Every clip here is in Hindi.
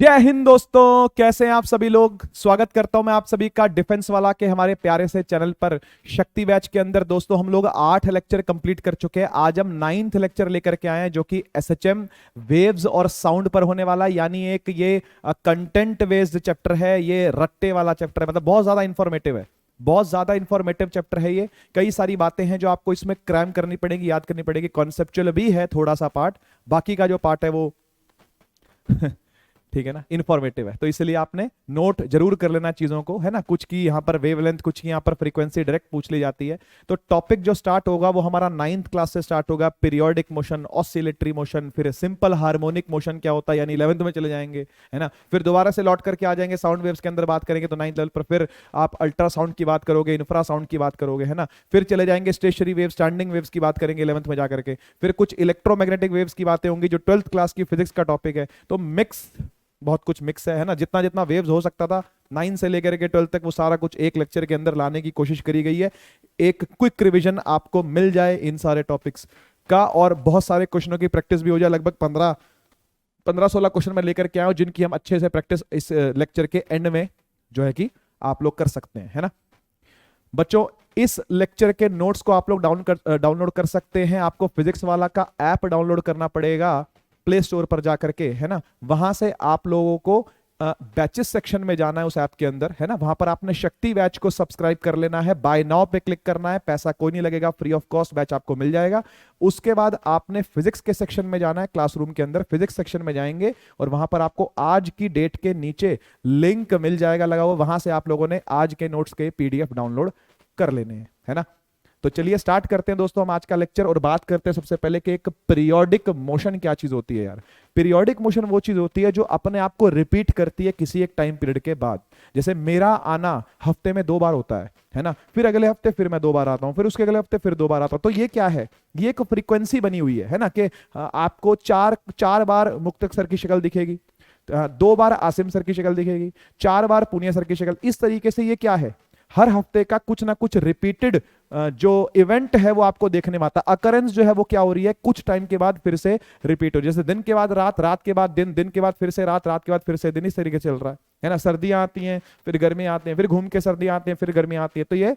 जय हिंद दोस्तों, कैसे हैं आप सभी लोग। स्वागत करता हूं मैं आप सभी का डिफेंस वाला के हमारे प्यारे से चैनल पर। शक्ति बैच के अंदर दोस्तों हम लोग 8 लेक्चर कंप्लीट कर चुके हैं। आज हम 9th लेक्चर लेकर के आए हैं जो कि एसएचएम वेव्स और साउंड पर होने वाला, यानी एक ये कंटेंट बेस्ड चैप्टर है। ये रट्टे वाला चैप्टर है, मतलब बहुत ज्यादा इंफॉर्मेटिव है। बहुत ज्यादा इंफॉर्मेटिव चैप्टर है ये। कई सारी बातें हैं जो आपको इसमें क्रैम करनी पड़ेगी, याद करनी पड़ेगी। कॉन्सेप्चुअल भी है थोड़ा सा पार्ट, बाकी का जो पार्ट है वो ठीक है ना, इंफॉर्मेटिव है। तो इसलिए आपने नोट जरूर कर लेना चीजों को, है ना। कुछ की यहाँ पर वेवलेंथ, कुछ की यहाँ पर फ्रीक्वेंसी डायरेक्ट पूछ ली जाती है। तो टॉपिक जो स्टार्ट होगा वो हमारा 9th क्लास से स्टार्ट होगा। पीरियोडिक मोशन, ऑसिलेटरी मोशन, फिर सिंपल हार्मोनिक मोशन क्या होता है, यानी 11th में चले जाएंगे, है ना। फिर दोबारा से लौट करके आ जाएंगे साउंड वेव्स के अंदर बात करेंगे तो 9th लेवल पर। फिर आप अल्ट्रासाउंड की बात करोगे, इंफ्रासाउंड की बात करोगे, है ना। फिर चले जाएंगे स्टेशनरी वेव, स्टैंडिंग वेव्स की बात करेंगे 11th में जाकर के। फिर कुछ इलेक्ट्रोमैग्नेटिक वेव्स की बातें होंगी जो 12th क्लास की फिजिक्स का टॉपिक है। तो मिक्स, बहुत कुछ मिक्स है ना। जितना जितना वेव्स हो सकता था 9 से लेकर के 12 तक, वो सारा कुछ एक लेक्चर के अंदर लाने की कोशिश करी गई है। एक क्विक रिवीजन आपको मिल जाए इन सारे टॉपिक्स का, और बहुत सारे क्वेश्चनों की प्रैक्टिस भी हो जाए। लगभग 15-16 क्वेश्चन मैं लेकर के आया हूं जिनकी हम अच्छे से प्रैक्टिस इस लेक्चर के एंड में जो है कि आप लोग कर सकते हैं, है ना। बच्चों, इस लेक्चर के नोट्स को आप लोग डाउनलोड कर सकते हैं। आपको फिजिक्स वाला का ऐप डाउनलोड करना पड़ेगा प्ले स्टोर पर जाकर के, है ना। वहां से आप लोगों को बैचेस सेक्शन में जाना है उस ऐप के अंदर, है ना। वहां पर आपने शक्ति बैच को सब्सक्राइब कर लेना है, बाय नाउ पे क्लिक करना है। पैसा कोई नहीं लगेगा, फ्री ऑफ कॉस्ट बैच आपको मिल जाएगा। उसके बाद आपने फिजिक्स के सेक्शन में जाना है, क्लासरूम के अंदर फिजिक्स सेक्शन में जाएंगे और वहां पर आपको आज की डेट के नीचे लिंक मिल जाएगा लगा हुआ। वहां से आप लोगों ने आज के नोट्स के पीडीएफ डाउनलोड कर लेने हैं, है ना। तो चलिए स्टार्ट करते हैं दोस्तों हम आज का लेक्चर, और बात करते हैं सबसे पहले कि एक पीरियोडिक मोशन क्या चीज होती है यार। पीरियोडिक मोशन वो चीज होती है जो अपने आप को रिपीट करती है किसी एक टाइम पीरियड के बाद। जैसे मेरा आना हफ्ते में 2 बार होता है ना। फिर अगले हफ्ते फिर मैं 2 बार आता हूं, फिर उसके अगले हफ्ते फिर 2 बार आता हूं। तो ये क्या है, ये एक फ्रीक्वेंसी बनी हुई है ना, कि आपको चार चार बार मुक्तक सर की शक्ल दिखेगी, 2 बार आसिम सर की शक्ल दिखेगी, 4 बार पुनिया सर की शक्ल। इस तरीके से ये क्या है, हर हफ्ते का कुछ ना कुछ रिपीटेड जो इवेंट है वो आपको देखने में आता है। अकरेंस जो है वो क्या हो रही है, कुछ टाइम के बाद फिर से रिपीट हो। जैसे दिन के बाद रात, रात के बाद दिन, दिन के बाद फिर से रात, रात के बाद फिर से दिन, इस तरीके से चल रहा है ना। सर्दियां आती हैं, फिर गर्मियां आती हैं, फिर घूम के सर्दियां आती हैं, फिर गर्मियां आती है। तो ये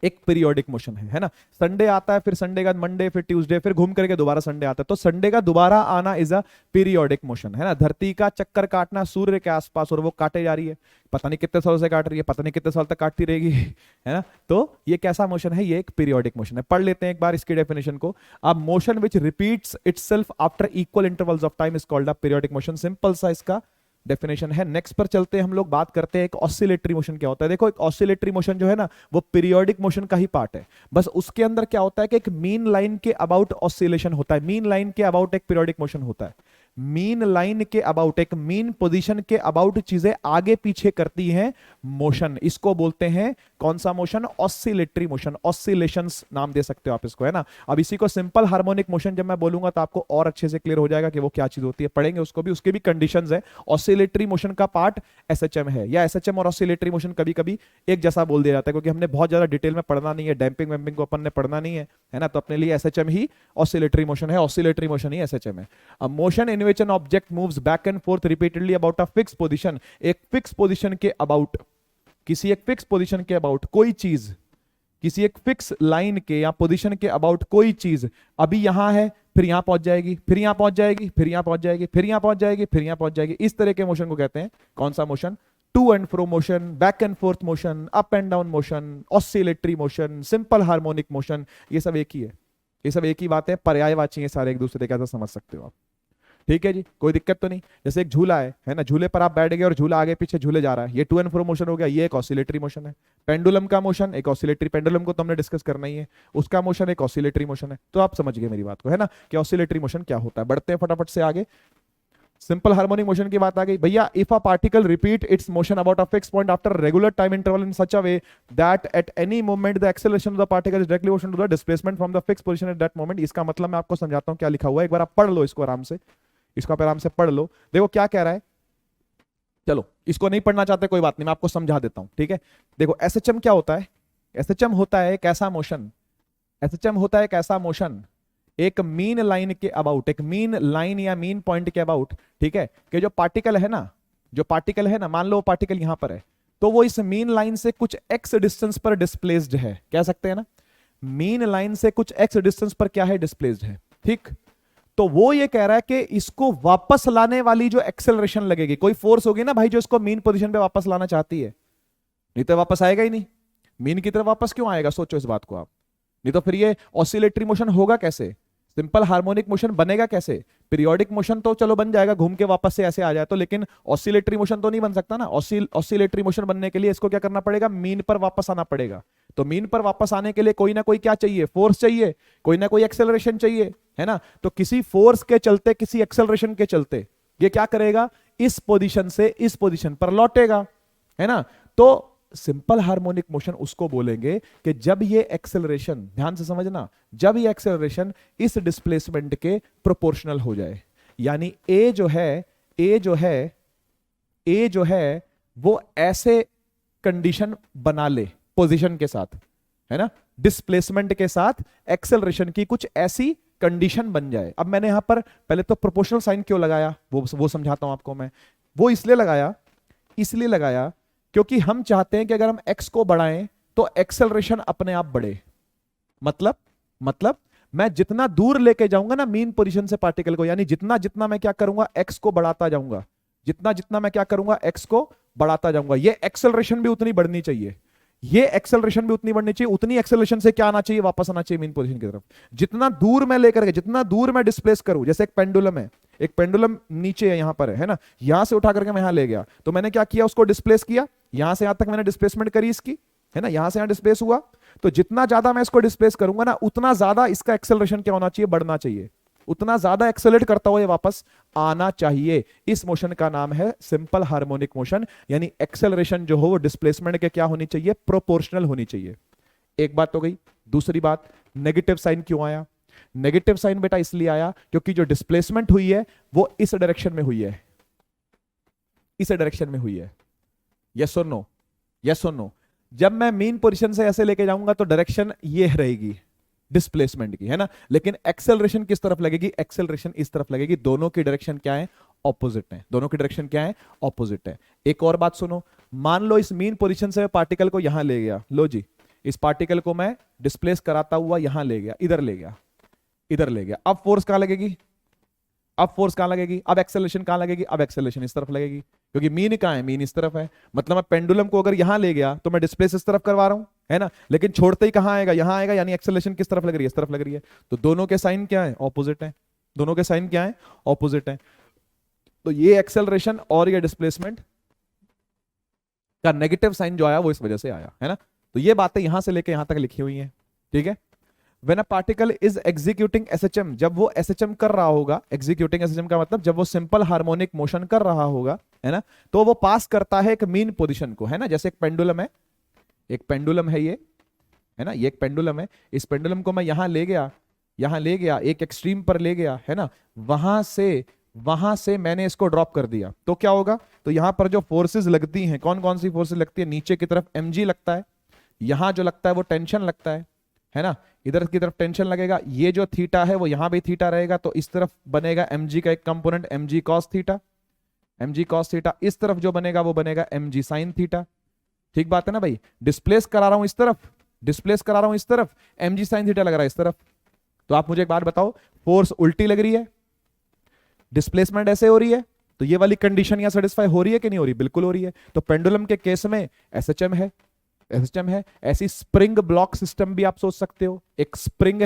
एक पीरियोडिक मोशन है ना। संडे आता है, फिर संडे का मंडे, फिर ट्यूसडे, फिर घूम करके दोबारा संडे आता है। तो संडे का दोबारा आना इज अ पीरियोडिक मोशन, है ना। धरती का चक्कर काटना सूर्य के आसपास, और वो काटे जा रही है, पता नहीं कितने सालों से काट रही है, पता नहीं कितने साल तक काटती रहेगी है ना। तो ये कैसा मोशन है, ये एक पीरियोडिक मोशन है। पढ़ लेते हैं एक बार इसकी डेफिनेशन को। अब motion which repeats itself after equal intervals of time is called a periodic motion. Simple सा इसका डेफिनेशन है। नेक्स्ट पर चलते हैं, हम लोग बात करते हैं एक ऑसिलेटरी मोशन क्या होता है। देखो, एक ऑसिलेटरी मोशन जो है ना वो पीरियोडिक मोशन का ही पार्ट है। बस उसके अंदर क्या होता है कि एक मीन लाइन के अबाउट ऑसिलेशन होता है, मीन लाइन के अबाउट एक पीरियोडिक मोशन होता है। मीन लाइन के अबाउट, एक मीन पोजीशन के अबाउट चीजें आगे पीछे करती हैं मोशन। इसको बोलते हैं कौन सा मोशन, ऑसिलेटरी मोशन। ऑसिलेशंस नाम दे सकते हो आप इसको, है ना। अब इसी को सिंपल हार्मोनिक मोशन जब मैं बोलूंगा तो आपको और अच्छे से क्लियर हो जाएगा कि वो क्या चीज होती है। पढ़ेंगे उसको भी, उसके भी कंडीशंस है। ऑसिलेटरी मोशन का पार्ट एसएचएम है, या एसएचएम और ऑसिलेटरी मोशन कभी कभी एक जैसा बोल दिया जाता है, क्योंकि हमने बहुत ज्यादा डिटेल में पढ़ना नहीं है, डैम्पिंग वैम्पिंग को अपन ने पढ़ना नहीं है ना। तो अपने लिए एसएचएम ही ऑसिलेटरी मोशन है, ऑसिलेटरी मोशन ही एसएचएम है। अब motion in which an object moves back and forth repeatedly about a fixed position, एक फिक्स पोजीशन के अबाउट, किसी एक फिक्स पोजीशन के अबाउट कोई चीज, किसी एक फिक्स लाइन के या पोजीशन के अबाउट कोई चीज अभी यहां है, फिर यहां पहुंच जाएगी, फिर यहां पहुंच जाएगी, फिर यहां पहुंच जाएगी, फिर यहां पहुंच जाएगी, फिर यहां पहुंच जाएगी। इस तरह के मोशन को कहते हैं कौन सा motion, to and fro motion, back and forth motion, up and down motion, oscillatory motion, simple harmonic motion. ये सब एक ही है, ये सब एक ही बात है, पर्यायवाची है सारे एक दूसरे का, समझ सकते हो आप। ठीक है जी, कोई दिक्कत तो नहीं। जैसे एक झूला है ना, झूले पर आप बैठ गए और झूला आगे पीछे झूले जा रहा है, ये टू एंड फ्रो मोशन हो गया, ये एक ऑसिलेटरी मोशन है। पेंडुलम का मोशन एक ऑसिलेटरी, पेंडुलम को तो हमने डिस्कस करना ही है, उसका मोशन एक ऑसिलेटरी मोशन है। तो आप समझ गए मेरी बात को, है ना, कि ऑसिलेटरी मोशन क्या होता है। बढ़ते हैं फटाफट से आगे। सिंपल हार्मोनिक मोशन की बात आ गई भैया। If a particle repeat its motion about a fix point after regular time interval in such a way that at any moment the acceleration of the particle is directly proportional to the displacement from the fix position at that moment. इसका मतलब मैं आपको समझाता हूं क्या लिखा हुआ है, एक बार आप पढ़ लो इसको आराम से, इसको आप आराम से पढ़ लो। देखो क्या कह रहा है, चलो इसको नहीं पढ़ना चाहते कोई बात नहीं, मैं आपको समझा देता हूं, ठीक है। देखो एसएचएम क्या होता है, एसएचएम होता है एक ऐसा मोशन, एसएचएम होता है एक ऐसा मोशन एक मीन लाइन के अबाउट, एक मीन लाइन या मीन पॉइंट के अबाउट, ठीक है, कि जो पार्टिकल है ना, जो पार्टिकल है ना, मान लो पार्टिकल यहां पर है, तो वो इस मीन लाइन से कुछ एक्स डिस्टेंस पर डिस्प्लेस्ड है, कह सकते हैं ना, मीन लाइन से कुछ एक्स डिस्टेंस पर क्या है, डिस्प्लेस्ड है, ठीक। तो वो ये कह रहा है कि इसको वापस लाने वाली जो एक्सेलरेशन लगेगी, कोई फोर्स होगी ना भाई जो इसको मीन पोजीशन पे वापस लाना चाहती है, नहीं तो वापस आएगा ही नहीं, मीन की तरफ वापस क्यों आएगा, सोचो इस बात को आप। नहीं तो फिर ये ऑसिलेटरी मोशन होगा कैसे, सिंपल हार्मोनिक मोशन बनेगा कैसे, पीरियोडिक मोशन तो चलो बन जाएगा, घूम के वापस से ऐसे आ जाए तो, लेकिन ऑसिलेटरी मोशन तो नहीं बन सकता ना। ऑसिलेटरी मोशन बनने के लिए इसको क्या करना पड़ेगा, मीन पर वापस आना पड़ेगा। तो मीन पर वापस आने के लिए कोई ना कोई क्या चाहिए, फोर्स चाहिए, कोई ना कोई एक्सेलरेशन चाहिए, है ना। तो किसी फोर्स के चलते, किसी एक्सेलरेशन के चलते ये क्या करेगा, इस पोजीशन से इस पोजीशन पर लौटेगा, है ना। तो सिंपल हार्मोनिक मोशन उसको बोलेंगे कि जब ये एक्सेलरेशन, ध्यान से समझना, जब ये एक्सेलरेशन इस डिस्प्लेसमेंट के प्रोपोर्शनल हो जाए, यानी ए जो है वो ऐसे कंडीशन बना ले पोजीशन के साथ, है ना, डिस्प्लेसमेंट के साथ एक्सेलरेशन की कुछ ऐसी कंडीशन बन जाए। अब मैंने यहां पर पहले तो प्रोपोर्शनल साइन क्यों लगाया वो समझाता हूं आपको मैं। वो इसलिए लगाया क्योंकि हम चाहते हैं कि अगर हम x को बढ़ाएं तो एक्सेलरेशन अपने आप बढ़े। मतलब मैं जितना दूर लेके जाऊंगा ना मीन पोजीशन से पार्टिकल को, यानी जितना जितना मैं क्या करूंगा, x को बढ़ाता जाऊंगा, जितना जितना मैं क्या करूंगा, x को बढ़ाता जाऊंगा, ये एक्सेलरेशन भी उतनी बढ़नी चाहिए, उतनी एक्सेलरेशन से क्या आना चाहिए, वापस आना चाहिए मीन पोजीशन की तरफ। जितना दूर मैं लेकर के, जितना दूर मैं डिस्प्लेस करूं, जैसे एक पेंडुलम है, एक पेंडुलम नीचे है, यहां पर है ना, यहां से उठा करके मैं यहां ले गया, तो मैंने क्या किया, उसको डिस्प्लेस किया, यहां से यहां तक मैंने डिस्प्लेसमेंट करी इसकी, है ना, यहां से यहां डिस्प्लेस हुआ। तो जितना ज्यादा मैं इसको डिस्प्लेस करूंगा ना, उतना ज्यादा इसका एक्सेलरेशन क्या होना चाहिए, बढ़ना चाहिए, उतना ज्यादा एक्सेलरेट करता हुआ ये वापस आना चाहिए। इस मोशन का नाम है सिंपल हार्मोनिक मोशन, यानी एक्सेलरेशन जो हो वो डिस्प्लेसमेंट के क्या होनी चाहिए, प्रोपोर्शनल होनी चाहिए। एक बात तो गई। दूसरी बात, नेगेटिव साइन क्यों आया, नेगेटिव साइन बेटा इसलिए आया क्योंकि जो डिस्प्लेसमेंट हुई है वो इस डायरेक्शन में हुई है, इस डायरेक्शन में हुई है। यस और नो, यस और नो। जब मैं मीन पोजीशन से ऐसे लेके जाऊंगा तो डायरेक्शन ये रहेगी डिस्प्लेसमेंट की, है ना, लेकिन एक्सेलरेशन किस तरफ लगेगी, एक्सेलरेशन इस तरफ लगेगी। दोनों की डायरेक्शन क्या है, ऑपोजिट है, दोनों की डायरेक्शन क्या है, ऑपोजिट है। एक और बात सुनो, मान लो इस मीन पोजीशन से पार्टिकल को यहां ले गया, लो जी, इस पार्टिकल को मैं डिस्प्लेस कराता हुआ यहां ले गया, इधर ले गया, इधर ले गया। अब फोर्स कहां लगेगी, अब फोर्स कहां लगेगी, अब एक्सेलरेशन कहां लगेगी, अब एक्सेलरेशन इस तरफ लगेगी, क्योंकि मीन कहां है, मीन इस तरफ है। मतलब मैं पेंडुलम को अगर यहां ले गया तो मैं डिस्प्लेस इस तरफ करवा रहा हूं, है ना, लेकिन छोड़ते ही कहां आएगा, यहां आएगा, यानी एक्सेलरेशन किस तरफ लग रही है, इस तरफ लग रही है। तो दोनों के साइन क्या है, ऑपोजिट है, दोनों के साइन क्या है, ऑपोजिट है। तो ये एक्सेलरेशन और ये डिस्प्लेसमेंट का नेगेटिव साइन जो आया वो इस वजह से आया, है ना। तो ये बातें यहां से लेके यहां तक लिखी हुई हैं, ठीक है। When a particle is executing SHM, जब वो SHM कर रहा होगा, executing SHM का मतलब जब वो सिंपल हार्मोनिक मोशन कर रहा होगा, है ना, तो वो पास करता है एक मीन पोजीशन को, है ना। जैसे एक पेंडुलम है, एक पेंडुलम है ये, है ना, ये एक पेंडुलम है। इस पेंडुलम को मैं यहां ले गया, यहां ले गया, एक एक्सट्रीम पर ले गया, है ना, वहां से मैंने इसको ड्रॉप कर दिया, तो क्या होगा, तो यहां पर जो फोर्सेस लगती हैं, कौन कौन सी फोर्सेस लगती है, नीचे की तरफ mg लगता है, यहां जो लगता है वो टेंशन लगता है ना, इधर की तरफ टेंशन लगेगा, ये जो थीटा है वो यहां भी थीटा रहेगा, तो इस तरफ बनेगा mg का एक component mg cos theta, mg cos theta, इस तरफ जो बनेगा वो बनेगा mg sin थीटा। ठीक बात है ना भाई, डिस्प्लेस करा रहा हूं इस तरफ, डिस्प्लेस करा रहा हूं इस तरफ, mg sin थीटा लग रहा है इस तरफ। तो आप मुझे एक बात बताओ, फोर्स उल्टी लग रही है, डिस्प्लेसमेंट ऐसे हो रही है, तो ये वाली कंडीशन यहां सेटिस्फाई हो रही है कि नहीं हो रही, बिल्कुल हो रही है। तो पेंडुलम के केस में एसएचएम है, सिस्टम है। ऐसी स्प्रिंग ब्लॉक सिस्टम भी आप सोच सकते हो, एक स्प्रिंग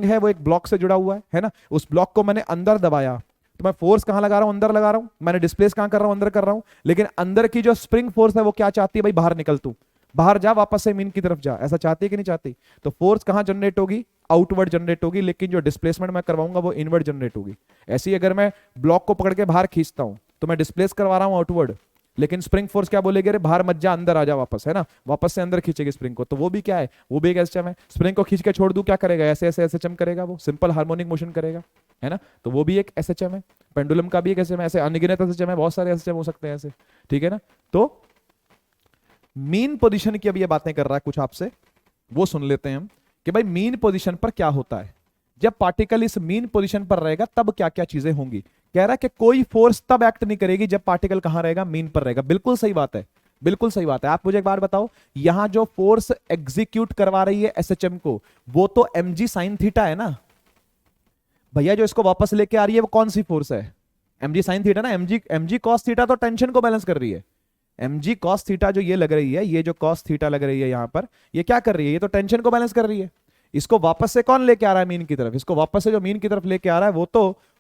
है, वो एक ब्लॉक से जुड़ा हुआ है ना, उस ब्लॉक को मैंने अंदर दबाया, तो मैं फोर्स कहां लगा रहा हूं, अंदर लगा रहा हूं, मैंने डिस्प्लेस कहां कर रहा हूं, अंदर कर रहा हूं, लेकिन अंदर की जो स्प्रिंग फोर्स है वो क्या चाहती है भाई, बाहर निकल, तू बाहर जा, वापस से मीन की तरफ जा, ऐसा चाहती है कि नहीं चाहती। तो फोर्स कहां जनरेट होगी, आउटवर्ड जनरेट होगी, लेकिन जो डिस्प्लेसमेंट मैं करवाऊंगा वो इनवर्ड जनरेट होगी। ऐसी अगर मैं ब्लॉक को पकड़ के बाहर खींचता हूं तो मैं डिस्प्लेस करवा रहा हूं आउटवर्ड, लेकिन स्प्रिंग फोर्स क्या बोलेगी, अरे बाहर मत जा, अंदर आ जा वापस, है ना, वापस से अंदर खींचेगी स्प्रिंग को। तो वो भी क्या है, वो भी एक एसएचएम है। स्प्रिंग को खींच के छोड़ दूं, क्या करेगा, ऐसे ऐसे एसएचएम करेगा, वो सिंपल हार्मोनिक मोशन करेगा, है ना। तो वो भी एक एसएचएम है, पेंडुलम का भी एक एसएचएम है, ऐसे अनगिनत एसएचएम है, बहुत सारे एसएचएम हो सकते हैं ऐसे, ठीक है ना। तो मीन पोजीशन की अब ये बातें कर रहा है कुछ आपसे, वो सुन लेते हैं हम कि भाई मीन पोजीशन पर क्या होता है। जब पार्टिकल इस मीन पोजीशन पर रहेगा तब क्या क्या चीजें होंगी। कह रहा है कि कोई फोर्स तब एक्ट नहीं करेगी जब पार्टिकल कहां रहेगा, मीन पर रहेगा। बिल्कुल सही बात है, बिल्कुल सही बात है। आप मुझे एक बात बताओ, यहां जो फोर्स एग्जीक्यूट करवा रही है एसएचएम को, वो तो mg sin थीटा है ना भैया। जो इसको वापस लेके आ रही है वो कौन सी फोर्स है, mg sin थीटा ना। mg cos थीटा तो टेंशन को बैलेंस कर रही है। mg cos थीटा जो ये लग रही है, ये जो cos थीटा लग रही है यहां पर, ये क्या कर रही है, ये तो टेंशन को बैलेंस कर रही है। इसको वापस से कौन लेके आ रहा है मीन की तरफ, इसको वापस से जो मीन की तरफ लेके आ रहा है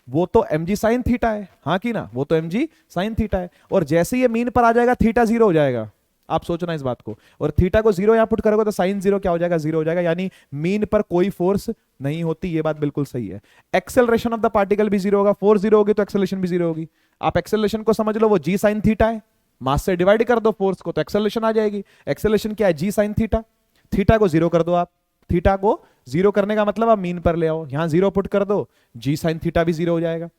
वो तो mg sin थीटा है, हाँ कि ना, वो तो mg sin थीटा है। और जैसे ये मीन पर आ जाएगा थीटा जीरो हो जाएगा, आप सोचना इस बात को। और थीटा को जीरो यहां पुट करोगे तो साइन जीरो क्या हो जाएगा, जीरो हो जाएगा, यानी मीन पर कोई फोर्स नहीं होती। ये बात बिल्कुल सही है। एक्सेलरेशन ऑफ द पार्टिकल भी जीरो होगा, फोर्स जीरो होगी तो एक्सेलरेशन भी जीरो होगी। आप एक्सेलरेशन को समझ लो, वो जी साइन थीटा है, मास से डिवाइड कर दो फोर्स को तो एक्सेलरेशन आ जाएगी। एक्सेलरेशन क्या है, जी साइन थीटा। थीटा को जीरो कर दो आप, थीटा को जीरो करने का मतलब आप मीन पर ले आओ, यहां जीरो पुट कर दो, जी साइन थीटा भी जीरो हो जाएगा।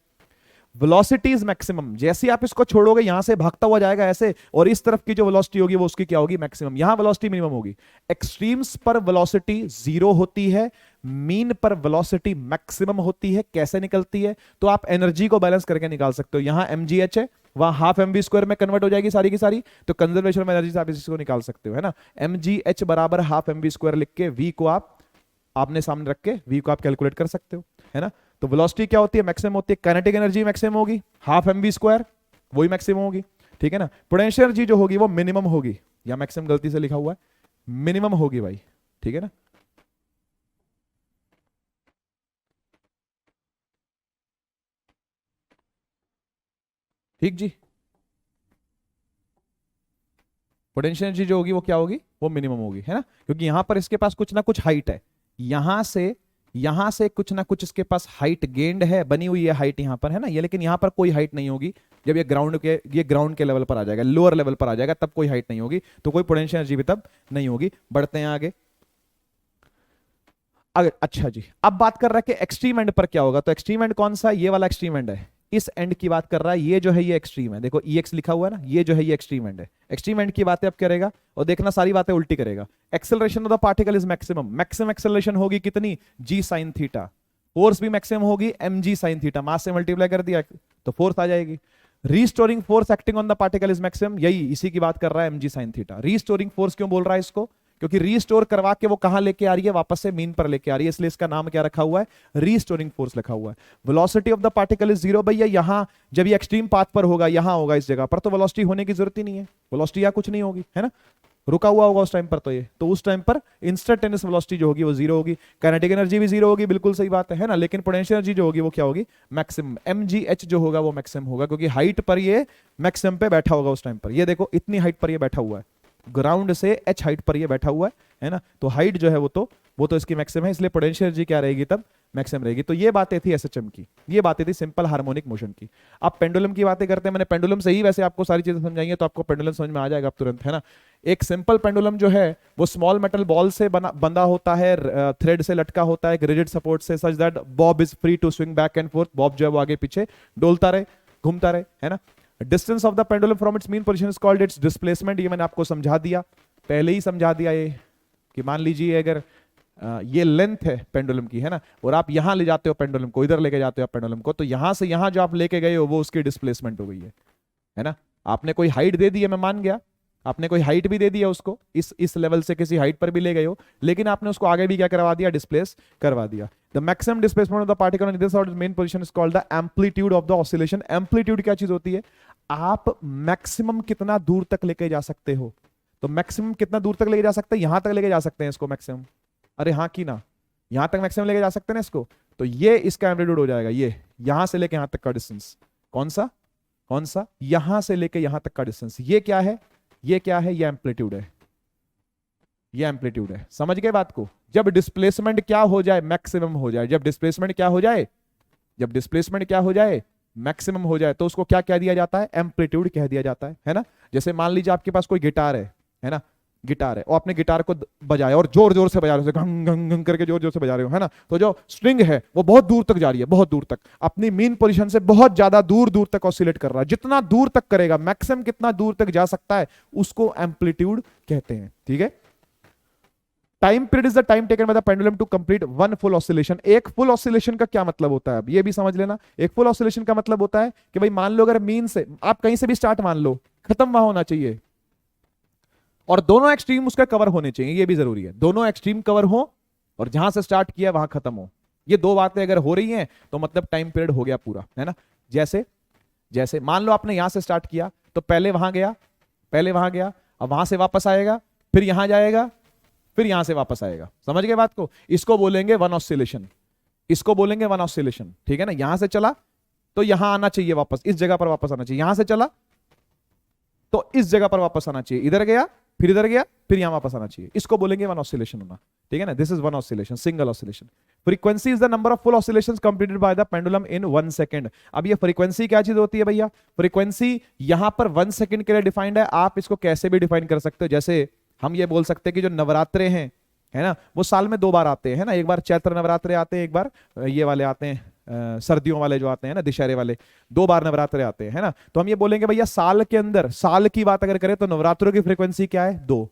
वेलोसिटी इज मैक्सिमम, जैसे आप इसको छोड़ोगे यहां से भागता हुआ जाएगा ऐसे, और इस तरफ की जो वेलोसिटी होगी वो उसकी क्या होगी, मैक्सिमम। यहां वेलोसिटी मिनिमम होगी। एक्सट्रीम्स पर वेलोसिटी जीरो होती है, मीन पर वेलोसिटी मैक्सिमम होती है। कैसे निकलती है, तो आप एनर्जी को बैलेंस करके निकाल सकते हो। यहां mgh है, वहां हाफ mv स्क्वायर में कन्वर्ट हो जाएगी सारी की सारी, तो कंजर्वेशन ऑफ एनर्जी से आप इसको निकाल सकते हो, है ना। mgh बराबर हाफ mv स्क्वायर लिख के v को आप आपने सामने रख के v को आप कैलकुलेट कर सकते हो, है ना। तो वेलोसिटी क्या होती है, मैक्सिमम होती है। काइनेटिक एनर्जी मैक्सिमम होगी, हाफ mv स्क्वायर, वही मैक्सिमम होगी, ठीक है ना। पोटेंशियल एनर्जी जो होगी वो मिनिमम होगी, या मैक्सिमम गलती से लिखा हुआ है, मिनिमम होगी भाई, ठीक है ना। ठीक जी, पोटेंशियल एनर्जी जो होगी वो क्या होगी, वो मिनिमम होगी, है ना। क्योंकि यहां पर इसके पास कुछ ना कुछ हाइट है, यहां से कुछ ना कुछ इसके पास हाइट गेंड है, बनी हुई है हाइट यहां पर, है ना ये। लेकिन यहां पर कोई हाइट नहीं होगी। जब ये ग्राउंड के लेवल पर आ जाएगा, लोअर लेवल पर आ जाएगा, तब कोई हाइट नहीं होगी, तो कोई पोटेंशियल एनर्जी भी तब नहीं होगी। बढ़ते हैं आगे। अच्छा जी, अब बात कर रहा है कि एक्सट्रीम एंड पर क्या होगा। तो एक्सट्रीम एंड कौन सा, ये वाला एक्सट्रीम एंड है, इस एंड की बात कर रहा है। ये जो है ये एक्सट्रीम है, देखो EX लिखा हुआ है ना, ये जो है ये एक्सट्रीम एंड है। एक्सट्रीम एंड की बातें अब करेगा, और देखना सारी बातें उल्टी करेगा। Acceleration of the particle is maximum, maximum acceleration होगी कितनी, जी साइन थीटा। फोर्स भी मैक्सिमम होगी mg साइन थीटा, मास से मल्टीप्लाई कर दिया तो फोर्स आ जाएगी। Restoring force acting on the particle is maximum, यही इसी की बात कर रहा है mg sine theta. Restoring force क्यों बोल रहा है इसको, क्योंकि रीस्टोर करवा के वो कहां लेके आ रही है, वापस से मीन पर लेके आ रही है, इसलिए इसका नाम क्या रखा हुआ है, रीस्टोरिंग फोर्स लिखा हुआ है। Velocity of the particle is zero, भैया यहां जब ये एक्सट्रीम पाथ पर होगा, यहां होगा इस जगह पर, तो वेलोसिटी होने की जरूरत ही नहीं है, वेलोसिटी या कुछ नहीं होगी, है ना, रुका हुआ होगा उस टाइम पर। तो उस टाइम पर इंस्टेंटेनियस वेलोसिटी जो होगी वो जीरो होगी। काइनेटिक एनर्जी भी जीरो होगी, बिल्कुल सही बात है ना। लेकिन पोटेंशियल एनर्जी जो होगी वो क्या होगी, मैक्सिमम। mgh जो होगा वो मैक्सिमम होगा, क्योंकि हाइट पर ये मैक्सिमम पे बैठा होगा उस टाइम पर। ये देखो इतनी हाइट पर ये बैठा हुआ है, ग्राउंड से h हाइट पर ये बैठा हुआ है ना। तो हाइट जो है वो तो इसकी मैक्सिमम है, इसलिए पोटेंशियल एनर्जी क्या रहेगी तब, मैक्सिमम रहेगी। तो ये बातें थी एसएचएम की, ये बातें थी सिंपल हार्मोनिक मोशन की। अब पेंडुलम की बातें करते हैं। मैंने पेंडुलम से ही वैसे आपको सारी चीजें समझाई है, तो आपको पेंडुलम समझ में आ जाएगा अब तुरंत, है ना। एक सिंपल पेंडुलम जो है वो स्मॉल मेटल बॉल से बंधा होता है, थ्रेड से लटका होता है एक रिजिड सपोर्ट से, such that bob is free to swing back and forth. Bob जो है वो आगे पीछे डोलता रहे, घूमता रहे, है ना। Distance of the pendulum from its mean position is called its displacement. ये मैंने आपको समझा दिया, पहले ही समझा दिया ये, कि मान लीजिए अगर ये लेंथ है पेंडुलम की, है ना, और आप यहां ले जाते हो पेंडुलम को, इधर लेके जाते हो आप पेंडुलम को, तो यहां से यहां जो आप लेके गए हो वो उसकी डिस्प्लेसमेंट हो गई है ना। आपने कोई हाइट दे दी है, मैं मान गया, आपने कोई हाइट भी दे दी है उसको, इस लेवल से किसी हाइट पर भी ले गए हो, लेकिन आपने उसको आगे भी क्या करवा दिया, डिस्प्लेस करवा दिया। The maximum displacement of the particle on this और mean position is called the amplitude of the oscillation. Amplitude क्या चीज होती है, आप मैक्सिमम कितना दूर तक लेके जा सकते हो। तो मैक्सिमम कितना दूर तक लेके जा सकते हैं, यहां तक लेके जा सकते हैं इसको मैक्सिमम, अरे हाँ की ना, यहां तक मैक्सिमम लेके जा सकते हैं ना इसको। तो ये इसका एम्पलीट्यूड हो जाएगा, ये यहां से लेके यहां तक का डिस्टेंस, कौन सा, यहां से लेके यहां तक का डिस्टेंस, ये क्या है, ये एम्पलीट्यूड है, ये एम्पलीट्यूड है। समझ गए बात को। जब डिस्प्लेसमेंट क्या हो जाए, मैक्सिमम हो जाए, जब डिस्प्लेसमेंट क्या हो जाए, मैक्सिमम हो जाए, तो उसको क्या कह दिया जाता है, एम्पलीट्यूड कह दिया जाता है ना। जैसे मान लीजिए आपके पास कोई गिटार है ना, गिटार है, और आपने गिटार को बजाया और जोर जोर से बजा रहे हो, घंग घंग घंग करके जोर जोर से बजा रहे हो, है ना। तो जो स्ट्रिंग है वो बहुत दूर तक जा रही है, बहुत दूर तक, अपनी मीन पोजीशन से बहुत ज्यादा दूर दूर तक ऑसिलेट कर रहा है। जितना दूर तक करेगा, मैक्सिमम कितना दूर तक जा सकता है, उसको एम्पलीट्यूड कहते हैं, ठीक है। Time period is the time taken by the pendulum to complete one full oscillation. एक फुल ऑसिलेशन का क्या मतलब होता है, अब ये भी समझ लेना। एक फुल ऑसिलेशन का मतलब होता है कि भाई मान लो अगर मीन से आप कहीं से भी स्टार्ट मान लो, खत्म वहां होना चाहिए, और दोनों एक्सट्रीम उसका कवर होने चाहिए, ये भी जरूरी है, दोनों एक्सट्रीम कवर हो और जहां से स्टार्ट किया वहां खत्म हो। ये दो बातें अगर हो रही हैं तो मतलब टाइम पीरियड हो गया पूरा, है ना। जैसे जैसे मान लो आपने यहां से स्टार्ट किया तो पहले वहां गया, पहले वहां गया, अब वहां से वापस आएगा, फिर यहां जाएगा, फिर यहां से वापस आएगा। समझ गए बात को? इसको बोलेंगे वन ऑसिलेशन, इसको बोलेंगे वन ऑसिलेशन, ठीक है ना। यहां से चला तो यहां आना चाहिए वापस, इस जगह पर वापस आना चाहिए, यहां से चला तो इस जगह पर वापस आना चाहिए, इधर गया फिर इधर गया फिर यहां वापस आना चाहिए, इसको बोलेंगे वन ऑसिलेशन होना, ठीक है ना। This is one oscillation, single oscillation. Frequency is the number of full oscillations completed by the pendulum in 1 second. अब ये फ्रीक्वेंसी क्या चीज होती है भैया? फ्रीक्वेंसी यहां पर 1 सेकंड के लिए डिफाइंड है, आप इसको कैसे भी डिफाइन कर सकते हो। जैसे हम ये बोल सकते हैं कि जो नवरात्रे हैं, है ना, वो साल में 2 बार आते हैं, है ना। एक बार चैत्र नवरात्रे आते हैं, एक बार ये वाले आते हैं सर्दियों वाले जो आते हैं ना, दशहरे वाले, 2 बार नवरात्रे आते हैं, है ना। तो हम ये बोलेंगे भैया साल के अंदर, साल की बात अगर करें तो नवरात्रों की फ्रीक्वेंसी क्या है? 2।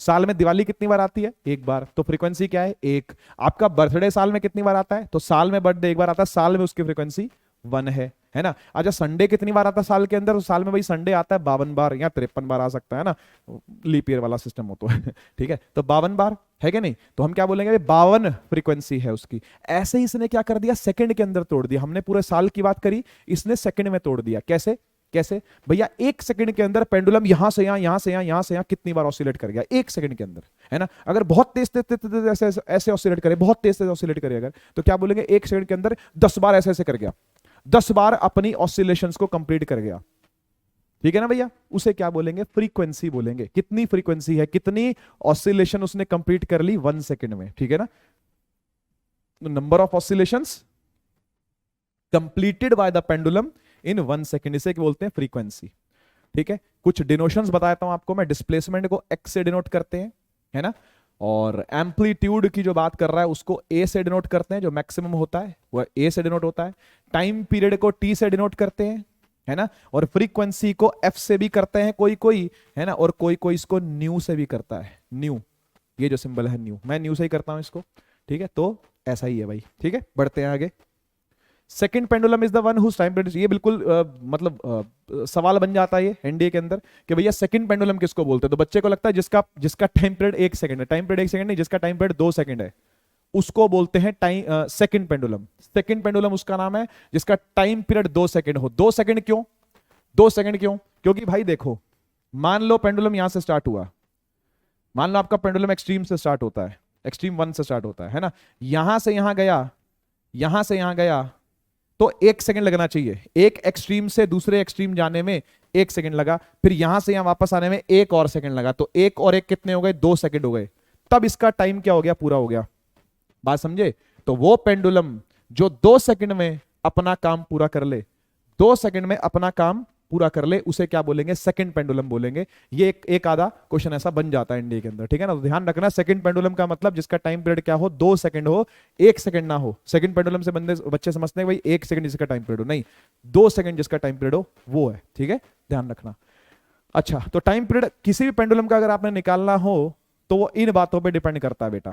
साल में दिवाली कितनी बार आती है? 1 बार, तो फ्रीक्वेंसी क्या है? 1। आपका बर्थडे साल में कितनी बार आता है? तो साल में बर्थडे 1 बार आता है, साल में उसकी फ्रीक्वेंसी 1 है ना। अच्छा, संडे कितनी बार आता है साल के अंदर? तो साल में भाई संडे आता है 52 बार या 53 बार आ सकता है ना, लीप ईयर वाला सिस्टम हो तो ठीक है, तो 52 बार है कि नहीं। तो हम क्या बोलेंगे? 52 फ्रीक्वेंसी है उसकी। ऐसे ही इसने क्या कर दिया? सेकंड के अंदर तोड़ दिया। हमने पूरे साल की बात करी, इसने सेकंड में तोड़ दिया। कैसे? कैसे भैया? 1 सेकंड के अंदर पेंडुलम यहां से यहां, यहां से यहां, यहां से यहां कितनी बार ऑसिलेट कर गया? 1 सेकंड के अंदर, है ना। अगर बहुत तेज तेज ऐसे ऐसे ऑसिलेट करे, बहुत तेज तेज ऑसिलेट करे अगर, तो क्या बोलेंगे? 1 सेकंड के अंदर 10 बार ऐसे ऐसे कर गया, 10 बार अपनी ऑसिलेशंस को कंप्लीट कर गया, ठीक है ना भैया। उसे क्या बोलेंगे? फ्रीक्वेंसी बोलेंगे। कितनी फ्रीक्वेंसी है, कितनी ऑसिलेशन उसने कंप्लीट कर ली 1 सेकंड में, ठीक है ना। Number of oscillations completed by the pendulum in 1 second, इसे क्या बोलते हैं? फ्रीक्वेंसी, ठीक है। कुछ डिनोशंस बताता हूं आपको मैं। डिस्प्लेसमेंट को एक्स से डिनोट करते हैं, है ना, और एम्पलीट्यूड की जो बात कर रहा है उसको ए से डिनोट करते हैं, जो मैक्सिमम होता है वह ए से डिनोट होता है। टाइम पीरियड को टी से डिनोट करते हैं, है ना, और फ्रीक्वेंसी को एफ से भी करते हैं कोई कोई, है ना, और कोई कोई इसको न्यू से भी करता है। न्यू, ये जो सिंबल है न्यू, मैं न्यू से ही करता हूं इसको, ठीक है। तो ऐसा ही है भाई, ठीक है। बढ़ते हैं आगे। Second pendulum is the one whose time period, ये बिल्कुल सवाल बन जाता है ये एनडीए के अंदर कि भैया सेकंड पेंडुलम किसको बोलते हैं। तो बच्चे को लगता है जिसका जिसका टाइम पीरियड 1 सेकंड है। टाइम पीरियड 1 सेकंड नहीं, जिसका टाइम पीरियड 2 सेकंड है उसको बोलते हैं time second pendulum. Second pendulum उसका नाम है जिसका टाइम पीरियड 2 सेकंड हो। 2 सेकंड क्यों? 2 सेकंड क्यों? क्योंकि भाई देखो, मान लो पेंडुलम यहां से स्टार्ट हुआ, मान लो आपका पेंडुलम एक्सट्रीम से स्टार्ट होता है, एक्सट्रीम 1 से स्टार्ट होता है ना, यहां से यहां गया, यहां से यहां गया, तो 1 सेकंड लगना चाहिए। एक एक्सट्रीम से दूसरे एक्सट्रीम जाने में 1 सेकंड लगा, फिर यहां से यहां वापस आने में 1 और सेकंड लगा, तो 1 और 1 कितने हो गए? 2 सेकंड हो गए। तब इसका टाइम क्या हो गया? पूरा हो गया। बात समझे? तो वो पेंडुलम जो 2 सेकंड में अपना काम पूरा कर ले, 2 सेकंड में अपना काम पूरा कर ले, उसे क्या बोलेंगे? सेकंड पेंडुलम बोलेंगे। ये एक आधा क्वेश्चन ऐसा बन जाता है इंडिया के अंदर, ठीक है ना। तो ध्यान रखना, सेकंड पेंडुलम का मतलब जिसका टाइम पीरियड क्या हो? 2 सेकंड हो, 1 सेकंड ना हो। सेकंड पेंडुलम से बच्चे समझते हैं भाई 1 सेकंड जिसका टाइम पीरियड हो, नहीं, 2 सेकंड जिसका टाइम पीरियड हो वो है, ठीक है, ध्यान रखना। अच्छा, तो टाइम पीरियड किसी भी पेंडुलम का अगर आपने निकालना हो तो वो इन बातों पर डिपेंड करता है बेटा।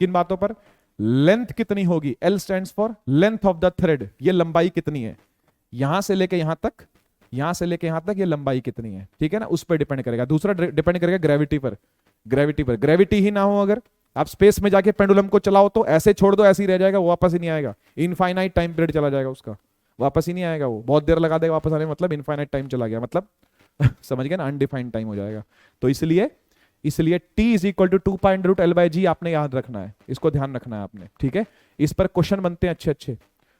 किन बातों पर? लेंथ कितनी होगी, L stands for length of the thread, ये लंबाई कितनी है, यहां से लेके यहां तक, यहां से लेके यहां तक ये लंबाई कितनी है, ठीक है ना, उस पर डिपेंड करेगा। दूसरा डिपेंड करेगा ग्रेविटी पर, ग्रेविटी पर। ग्रेविटी ही ना हो अगर, आप स्पेस में जाके पेंडुलम को चलाओ तो ऐसे छोड़ दो, ऐसे ही रह जाएगा, वो वापस ही नहीं आएगा। इनफाइनाइट टाइम पीरियड चला जाएगा उसका, वापस ही नहीं आएगा। वो बहुत देर लगा देगा वापस आने में, मतलब इनफाइनाइट टाइम चला गया, मतलब समझ गए ना, अनडिफाइंड टाइम हो जाएगा। तो इसलिए T is equal to 2.√L/g आपने याद रखना है, इसको ध्यान रखना है आपने, ठीक है। इस पर क्वेश्चन बनते हैं अच्छे अच्छे,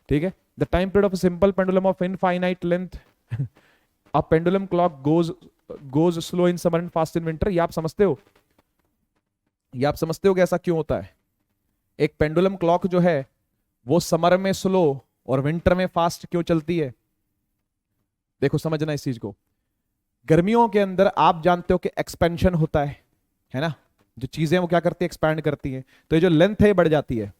ठीक है। The time period of simple pendulum of infinite length a pendulum clock goes slow in summer and fast in winter. ये आप समझते हो? ये आप समझते हो कि ऐसा क्यों होता है? एक पेंडुलम क्लॉक जो है वो समर में स्लो और विंटर में फास्ट क्यों चलती है? देखो समझना इस चीज को। गर्मियों के अंदर आप जानते हो कि एक्सपेंशन होता है ना, जो चीजें वो क्या करती है? एक्सपैंड करती हैं। तो ये जो लेंथ है बढ़ जाती है,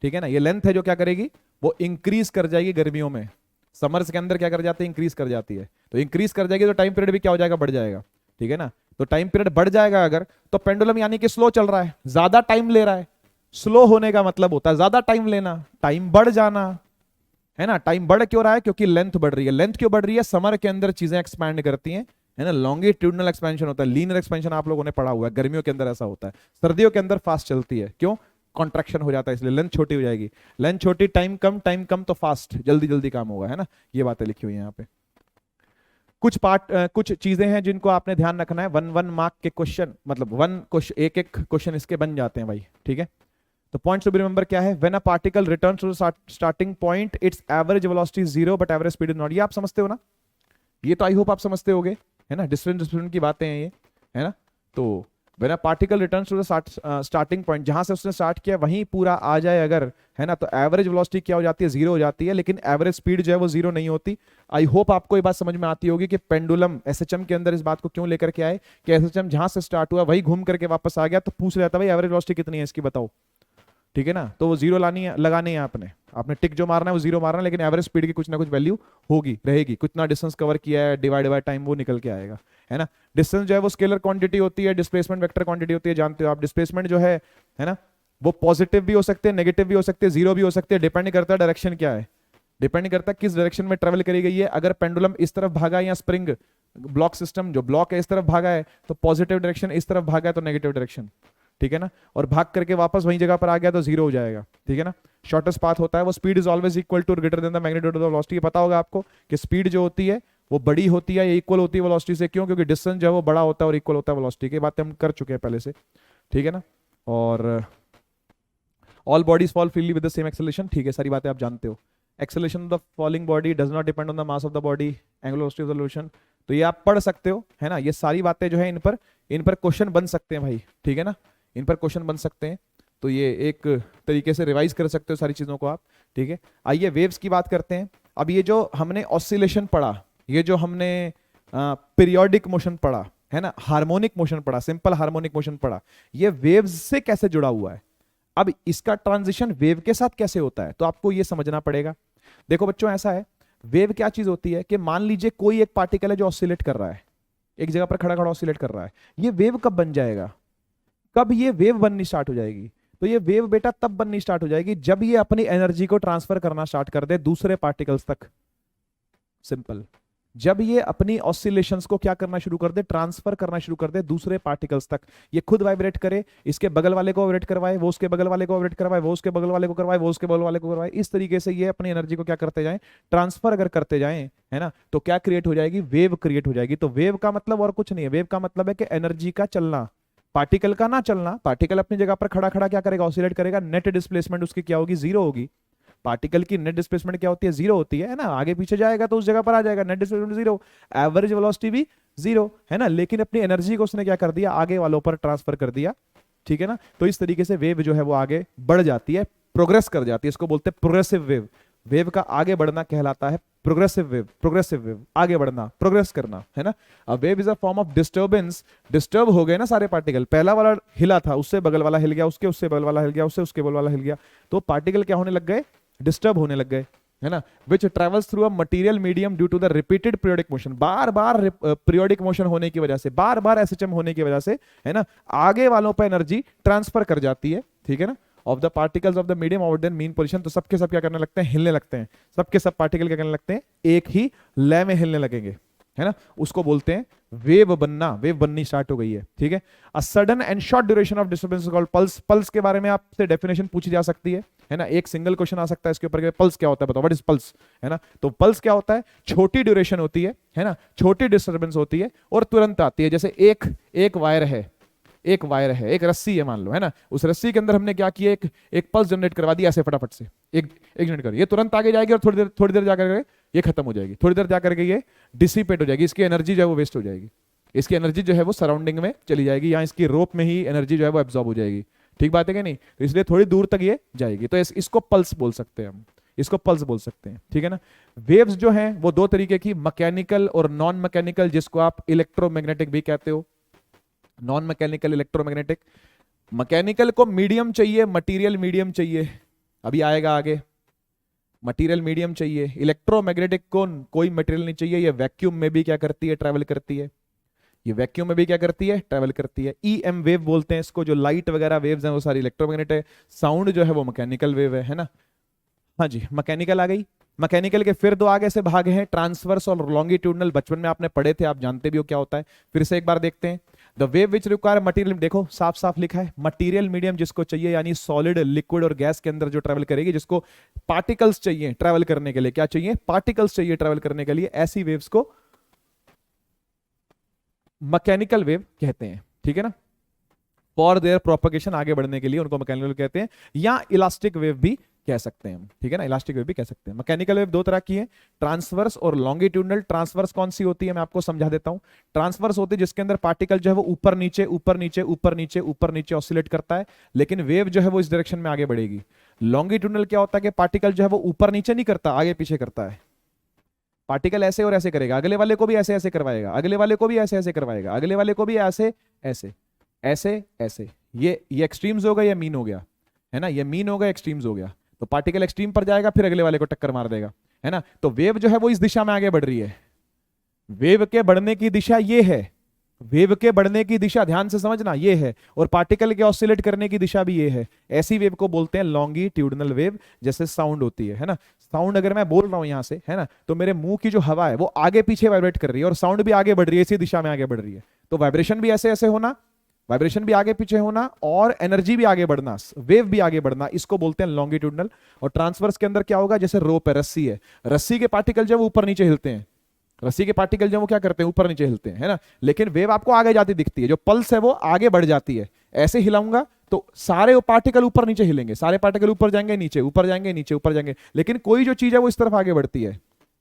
ठीक है ना। ये लेंथ है जो क्या करेगी? वो इंक्रीज कर जाएगी गर्मियों में। समर्स के अंदर क्या कर जाती है? इंक्रीज कर जाती है। तो इंक्रीज कर जाएगी तो टाइम पीरियड भी क्या हो जाएगा? बढ़ जाएगा, ठीक है ना। तो टाइम पीरियड बढ़ जाएगा अगर, तो पेंडुलम यानी कि स्लो चल रहा है, ज्यादा टाइम ले रहा है। स्लो होने का मतलब होता है ज्यादा टाइम लेना, टाइम बढ़ जाना, है ना। टाइम बढ़ क्यों रहा है? क्योंकि लेंथ बढ़ रही है। लेंथ क्यों बढ़ रही है? समर के अंदर चीजें एक्सपैंड करती हैं, है ना। लॉन्गिट्यूडनल एक्सपेंशन होता है, लीनियर एक्सपेंशन आप लोगों ने पढ़ा हुआ है, गर्मियों के अंदर ऐसा होता है, सर्दियों के अंदर फास्ट चलती है। क्यों? कॉन्ट्रैक्शन हो जाता है, इसलिए लेंथ छोटी हो जाएगी। लेंथ छोटी, टाइम कम तो फास्ट, जल्दी जल्दी काम होगा, है ना। ये बातें लिखी हुई है यहाँ पे। कुछ चीजें हैं जिनको आपने ध्यान रखना है। 1 मार्क के क्वेश्चन, मतलब एक एक क्वेश्चन इसके बन जाते हैं भाई, ठीक है। तो पॉइंट्स टू बी रिमेंबर क्या है? When a particle returns to starting point its average velocity is 0 but average speed is not. ये आप समझते हो ना, ये तो आई होप आप समझते होगे, है ना। डिफरेंट की बातें हैं ये, है ना। तो when a particle returns to the starting point, जहां से उसने स्टार्ट किया वहीं पूरा आ जाए अगर, है ना, तो एवरेज वेलोसिटी क्या हो जाती है? 0 हो जाती है। लेकिन एवरेज स्पीड जो है वो 0 नहीं होती। आई होप आपको ये बात समझ में आती होगी कि पेंडुलम एसएचएम के अंदर इस बात को क्यों लेकर के आए कि एसएचएम जहां से स्टार्ट हुआ वही घूम करके वापस आ गया, तो पूछ रहा था भाई एवरेज वेलोसिटी कितनी है इसकी बताओ, ठीक है ना। तो वो 0 लानी है, लगानी है आपने टिक जो मारना है वो 0 मारना है, लेकिन एवरेज स्पीड की कुछ ना कुछ वैल्यू होगी, रहेगी। कितना डिस्टेंस कवर किया है डिवाइड बाय टाइम, वो निकल के आएगा, है ना। डिस्टेंस जो है वो स्केलर क्वांटिटी होती है, डिस्प्लेसमेंट वेक्टर क्वांटिटी होती है, जानते हो आप। डिस्प्लेसमेंट जो है ना, वो पॉजिटिव भी हो सकते हैं, नेगेटिव भी हो सकते हैं, 0 भी हो सकते हैं, डिपेंड करता है डायरेक्शन क्या है, डिपेंड करता है किस डायरेक्शन में ट्रेवल करी गई है। अगर पेंडुलम इस तरफ भागा या स्प्रिंग ब्लॉक सिस्टम जो ब्लॉक है इस तरफ भागा है तो पॉजिटिव डायरेक्शन, इस तरफ भागा है तो नेगेटिव डायरेक्शन, ठीक है ना। और भाग करके वापस वही जगह पर आ गया तो 0 हो जाएगा, ठीक है ना। शॉर्टेस्ट पाथ होता है वो। Speed is always equal to greater than the magnitude of the velocity. पता होगा आपको कि स्पीड जो होती है वो बड़ी होती है, इक्वल होती है वेलोसिटी से। क्यों? क्योंकि डिस्टेंस जो है वो बड़ा होता है और इक्वल होता है वेलोसिटी की। बातें हम कर चुके हैं पहले से, ठीक है ना। और all bodies fall freely with the same acceleration, ठीक है, सारी बातें आप जानते हो। Acceleration of the falling body does not depend on the mass of the body, angular velocity of the solution. तो ये आप पढ़ सकते हो, है ना। ये सारी बातें जो है इन पर क्वेश्चन बन सकते हैं भाई, ठीक है ना। इन पर क्वेश्चन बन सकते हैं, तो ये एक तरीके से रिवाइज कर सकते हो सारी चीजों को आप, ठीक है। आइए वेव्स की बात करते हैं। अब ये जो हमने ऑसिलेशन पढ़ा, ये जो हमने पीरियोडिक मोशन पढ़ा, है ना, हार्मोनिक मोशन पढ़ा, सिंपल हार्मोनिक मोशन पढ़ा, ये वेव्स से कैसे जुड़ा हुआ है। अब इसका ट्रांजिशन वेव के साथ कैसे होता है, तो आपको ये समझना पड़ेगा। देखो बच्चों, ऐसा है, वेव क्या चीज होती है कि मान लीजिए कोई एक पार्टिकल है जो ऑसिलेट कर रहा है, एक जगह पर खड़ा खड़ा ऑसिलेट कर रहा है। ये वेव कब बन जाएगा? कब ये वेव बननी स्टार्ट हो जाएगी? तो ये वेव बेटा तब बननी स्टार्ट हो जाएगी जब ये अपनी एनर्जी को ट्रांसफर करना स्टार्ट कर दे दूसरे पार्टिकल्स तक। सिंपल। जब ये अपनी ऑसिलेशंस को क्या करना शुरू कर दे? ट्रांसफर करना शुरू कर दे दूसरे पार्टिकल्स तक। ये खुद वाइब्रेट करे, इसके बगल वाले को वाइब्रेट करवाए, वो उसके बगल वाले को वाइब्रेट करवाए, वो उसके बगल वाले को करवाए, वो उसके बगल वाले को करवाए। इस तरीके से ये अपनी एनर्जी को क्या करते जाएं? ट्रांसफर अगर करते जाएं, है ना, तो क्या क्रिएट हो जाएगी? वेव क्रिएट हो जाएगी। तो वेव का मतलब और कुछ नहीं है, वेव का मतलब है कि एनर्जी का चलना, पार्टिकल का ना चलना। पार्टिकल अपनी जगह पर खड़ा खड़ा क्या करेगा? ऑसिलेट करेगा। नेट डिस्प्लेसमेंट उसकी क्या होगी? 0 होगी। पार्टिकल की नेट डिस्प्लेसमेंट क्या होती है? 0 होती है ना। आगे पीछे जाएगा तो उस जगह पर आ जाएगा, नेट डिस्प्लेसमेंट 0, एवरेज वेलोसिटी भी 0, है ना। लेकिन अपनी एनर्जी को उसने क्या कर दिया? आगे वालों पर ट्रांसफर कर दिया, ठीक है ना। तो इस तरीके से वेव जो है वो आगे बढ़ जाती है, प्रोग्रेस कर जाती है। इसको बोलते हैं प्रोग्रेसिव वेव। वेव का आगे बढ़ना कहलाता है प्रोग्रेसिव वेव। प्रोग्रेसिव वेव, आगे बढ़ना, प्रोग्रेस करना, है ना। A wave is a form of disturbance. Disturb हो गए ना सारे पार्टिकल, पहला वाला हिला था, उससे बगल वाला हिल गया, उससे बगल वाला हिल गया, उसके बगल वाला हिल गया, तो पार्टिकल क्या होने लग गए? डिस्टर्ब होने लग गए, है ना। Which travels through a material medium due to the repeated periodic motion. बार बार पीरियोडिक मोशन होने की वजह से, बार बार एसएचएम होने की वजह से, है ना, आगे वालों पर एनर्जी ट्रांसफर कर जाती है, ठीक है ना, of the particles of the medium of their mean position. तो सबके सब क्या करने लगते हैं? हिलने लगते हैं। सबके सब पार्टिकल क्या करने लगते हैं? एक ही लय में हिलने लगेंगे, है ना। उसको बोलते हैं वेव बनना। वेव बननी स्टार्ट हो गई है, ठीक है। A sudden and short duration of disturbance called pulse. Pulse के बारे में आपसे डेफिनेशन पूछी जा सकती है ना। एक सिंगल क्वेश्चन आ सकता है इसके ऊपर, पल्स क्या होता है बताओ, व्हाट इज पल्स, है ना। तो पल्स क्या होता है? छोटी ड्यूरेशन होती है ना, छोटी डिस्टर्बेंस होती है और तुरंत आती है। जैसे एक वायर है, एक रस्सी है मान लो, है ना। उस रस्सी के अंदर हमने क्या किया? एक पल्स जनरेट करवा दिया ऐसे फटाफट से, एक जनरेट कर, ये तुरंत आगे जाएगी और थोड़ी देर जाकर ये खत्म हो जाएगी, थोड़ी देर जाकर के ये डिसिपेट हो जाएगी, इसकी एनर्जी जो है वो वेस्ट हो जाएगी, इसकी एनर्जी जो है वो सराउंडिंग में चली जाएगी, या इसकी रोप में ही एनर्जी जो है वो एब्जॉर्ब हो जाएगी। ठीक बात है कि नहीं? तो इसलिए थोड़ी दूर तक ये जाएगी, तो इसको पल्स बोल सकते हैं हम, इसको पल्स बोल सकते हैं, ठीक है ना। वेव्स जो हैं वो दो तरीके की, मैकेनिकल और नॉन मैकेनिकल, जिसको आप इलेक्ट्रोमैग्नेटिक भी कहते हो। Non mechanical, electromagnetic. मैकेनिकल को मीडियम चाहिए, मटेरियल मीडियम चाहिए, अभी आएगा आगे। मटेरियल मीडियम चाहिए। इलेक्ट्रोमैग्नेटिक को कोई मटेरियल नहीं चाहिए, ये वैक्यूम में भी क्या करती है? ट्रैवल करती है। ये वैक्यूम में भी क्या करती है, ट्रेवल करती है। EM वेव बोलते हैं इसको, जो लाइट वगैरह वेव्स हैं वो सारी इलेक्ट्रोमैग्नेट है। साउंड जो है वो मैकेनिकल वेव है ना। हाँ जी, मैकेनिकल आ गई। मैकेनिकल के फिर दो आगे से भाग हैं, ट्रांसवर्स और लॉन्गिट्यूडनल। बचपन में आपने पढ़े थे, आप जानते भी हो क्या होता है, फिर से एक बार देखते हैं। The wave which require material, देखो साफ साफ लिखा है, मटेरियल मीडियम जिसको चाहिए, यानी सॉलिड, लिक्विड और गैस के अंदर जो ट्रेवल करेगी, जिसको पार्टिकल्स चाहिए ट्रेवल करने के लिए। क्या चाहिए, पार्टिकल्स चाहिए ट्रेवल करने के लिए। ऐसी वेव्स को मैकेनिकल वेव कहते हैं, ठीक है ना। फॉर देयर प्रोपगेशन, आगे बढ़ने के लिए उनको मैकेनिकल कहते हैं, या इलास्टिक वेव भी कह सकते हैं हम, ठीक है ना, इलास्टिक वेव भी कह सकते हैं। मैकेनिकल वेव दो तरह की है, ट्रांसवर्स और लॉन्गिट्यूडनल। ट्रांसवर्स कौन सी होती है, मैं आपको समझा देता हूं। ट्रांसवर्स होती है जिसके अंदर पार्टिकल जो है वो ऊपर नीचे ऊपर नीचे ऊपर नीचे ऊपर नीचे ऑसिलेट करता है, लेकिन वेव जो है वो इस डायरेक्शन में आगे बढ़ेगी। लॉन्गिट्यूडनल क्या होता है कि पार्टिकल जो है वो ऊपर नीचे नहीं करता, आगे पीछे करता है। पार्टिकल ऐसे और ऐसे करेगा, अगले वाले को भी ऐसे ऐसे करवाएगा, अगले वाले को भी ऐसे ऐसे करवाएगा, अगले वाले को भी ऐसे ऐसे ऐसे ऐसे। ये एक्सट्रीम्स हो गया, ये मीन हो गया, है ना, ये मीन हो गया, एक्सट्रीम्स हो गया। तो पार्टिकल एक्सट्रीम पर जाएगा, फिर अगले वाले को टक्कर मार देगा, है ना। तो वेव जो है वो इस दिशा में आगे बढ़ रही है। वेव के बढ़ने की दिशा ये है, वेव के बढ़ने की दिशा ध्यान से समझना ये है, और पार्टिकल के ऑसिलेट करने की दिशा भी ये है। ऐसी वेव को बोलते हैं लॉन्गिट्यूडनल वेव, जैसे साउंड होती है ना। साउंड अगर मैं बोल रहा हूं यहां से, है ना, तो मेरे मुंह की जो हवा है वो आगे पीछे वाइब्रेट कर रही है, और साउंड भी आगे बढ़ रही है, इसी दिशा में आगे बढ़ रही है। तो वाइब्रेशन भी ऐसे ऐसे होना, वाइब्रेशन भी आगे पीछे होना, और एनर्जी भी आगे बढ़ना, वेव भी आगे बढ़ना, इसको बोलते हैं लॉन्गिट्यूडनल। और ट्रांसवर्स के अंदर क्या होगा, जैसे रोप है, रस्सी है, रस्सी के पार्टिकल जब ऊपर नीचे हिलते हैं, रस्सी के पार्टिकल जो वो क्या करते हैं, ऊपर नीचे हिलते हैं, है ना। लेकिन वेव आपको आगे जाती दिखती है, जो पल्स है वो आगे बढ़ जाती है। ऐसे हिलाऊंगा तो सारे पार्टिकल ऊपर नीचे हिलेंगे, सारे पार्टिकल ऊपर जाएंगे नीचे, ऊपर जाएंगे नीचे, ऊपर जाएंगे, लेकिन कोई जो चीज है वो इस तरफ आगे बढ़ती है।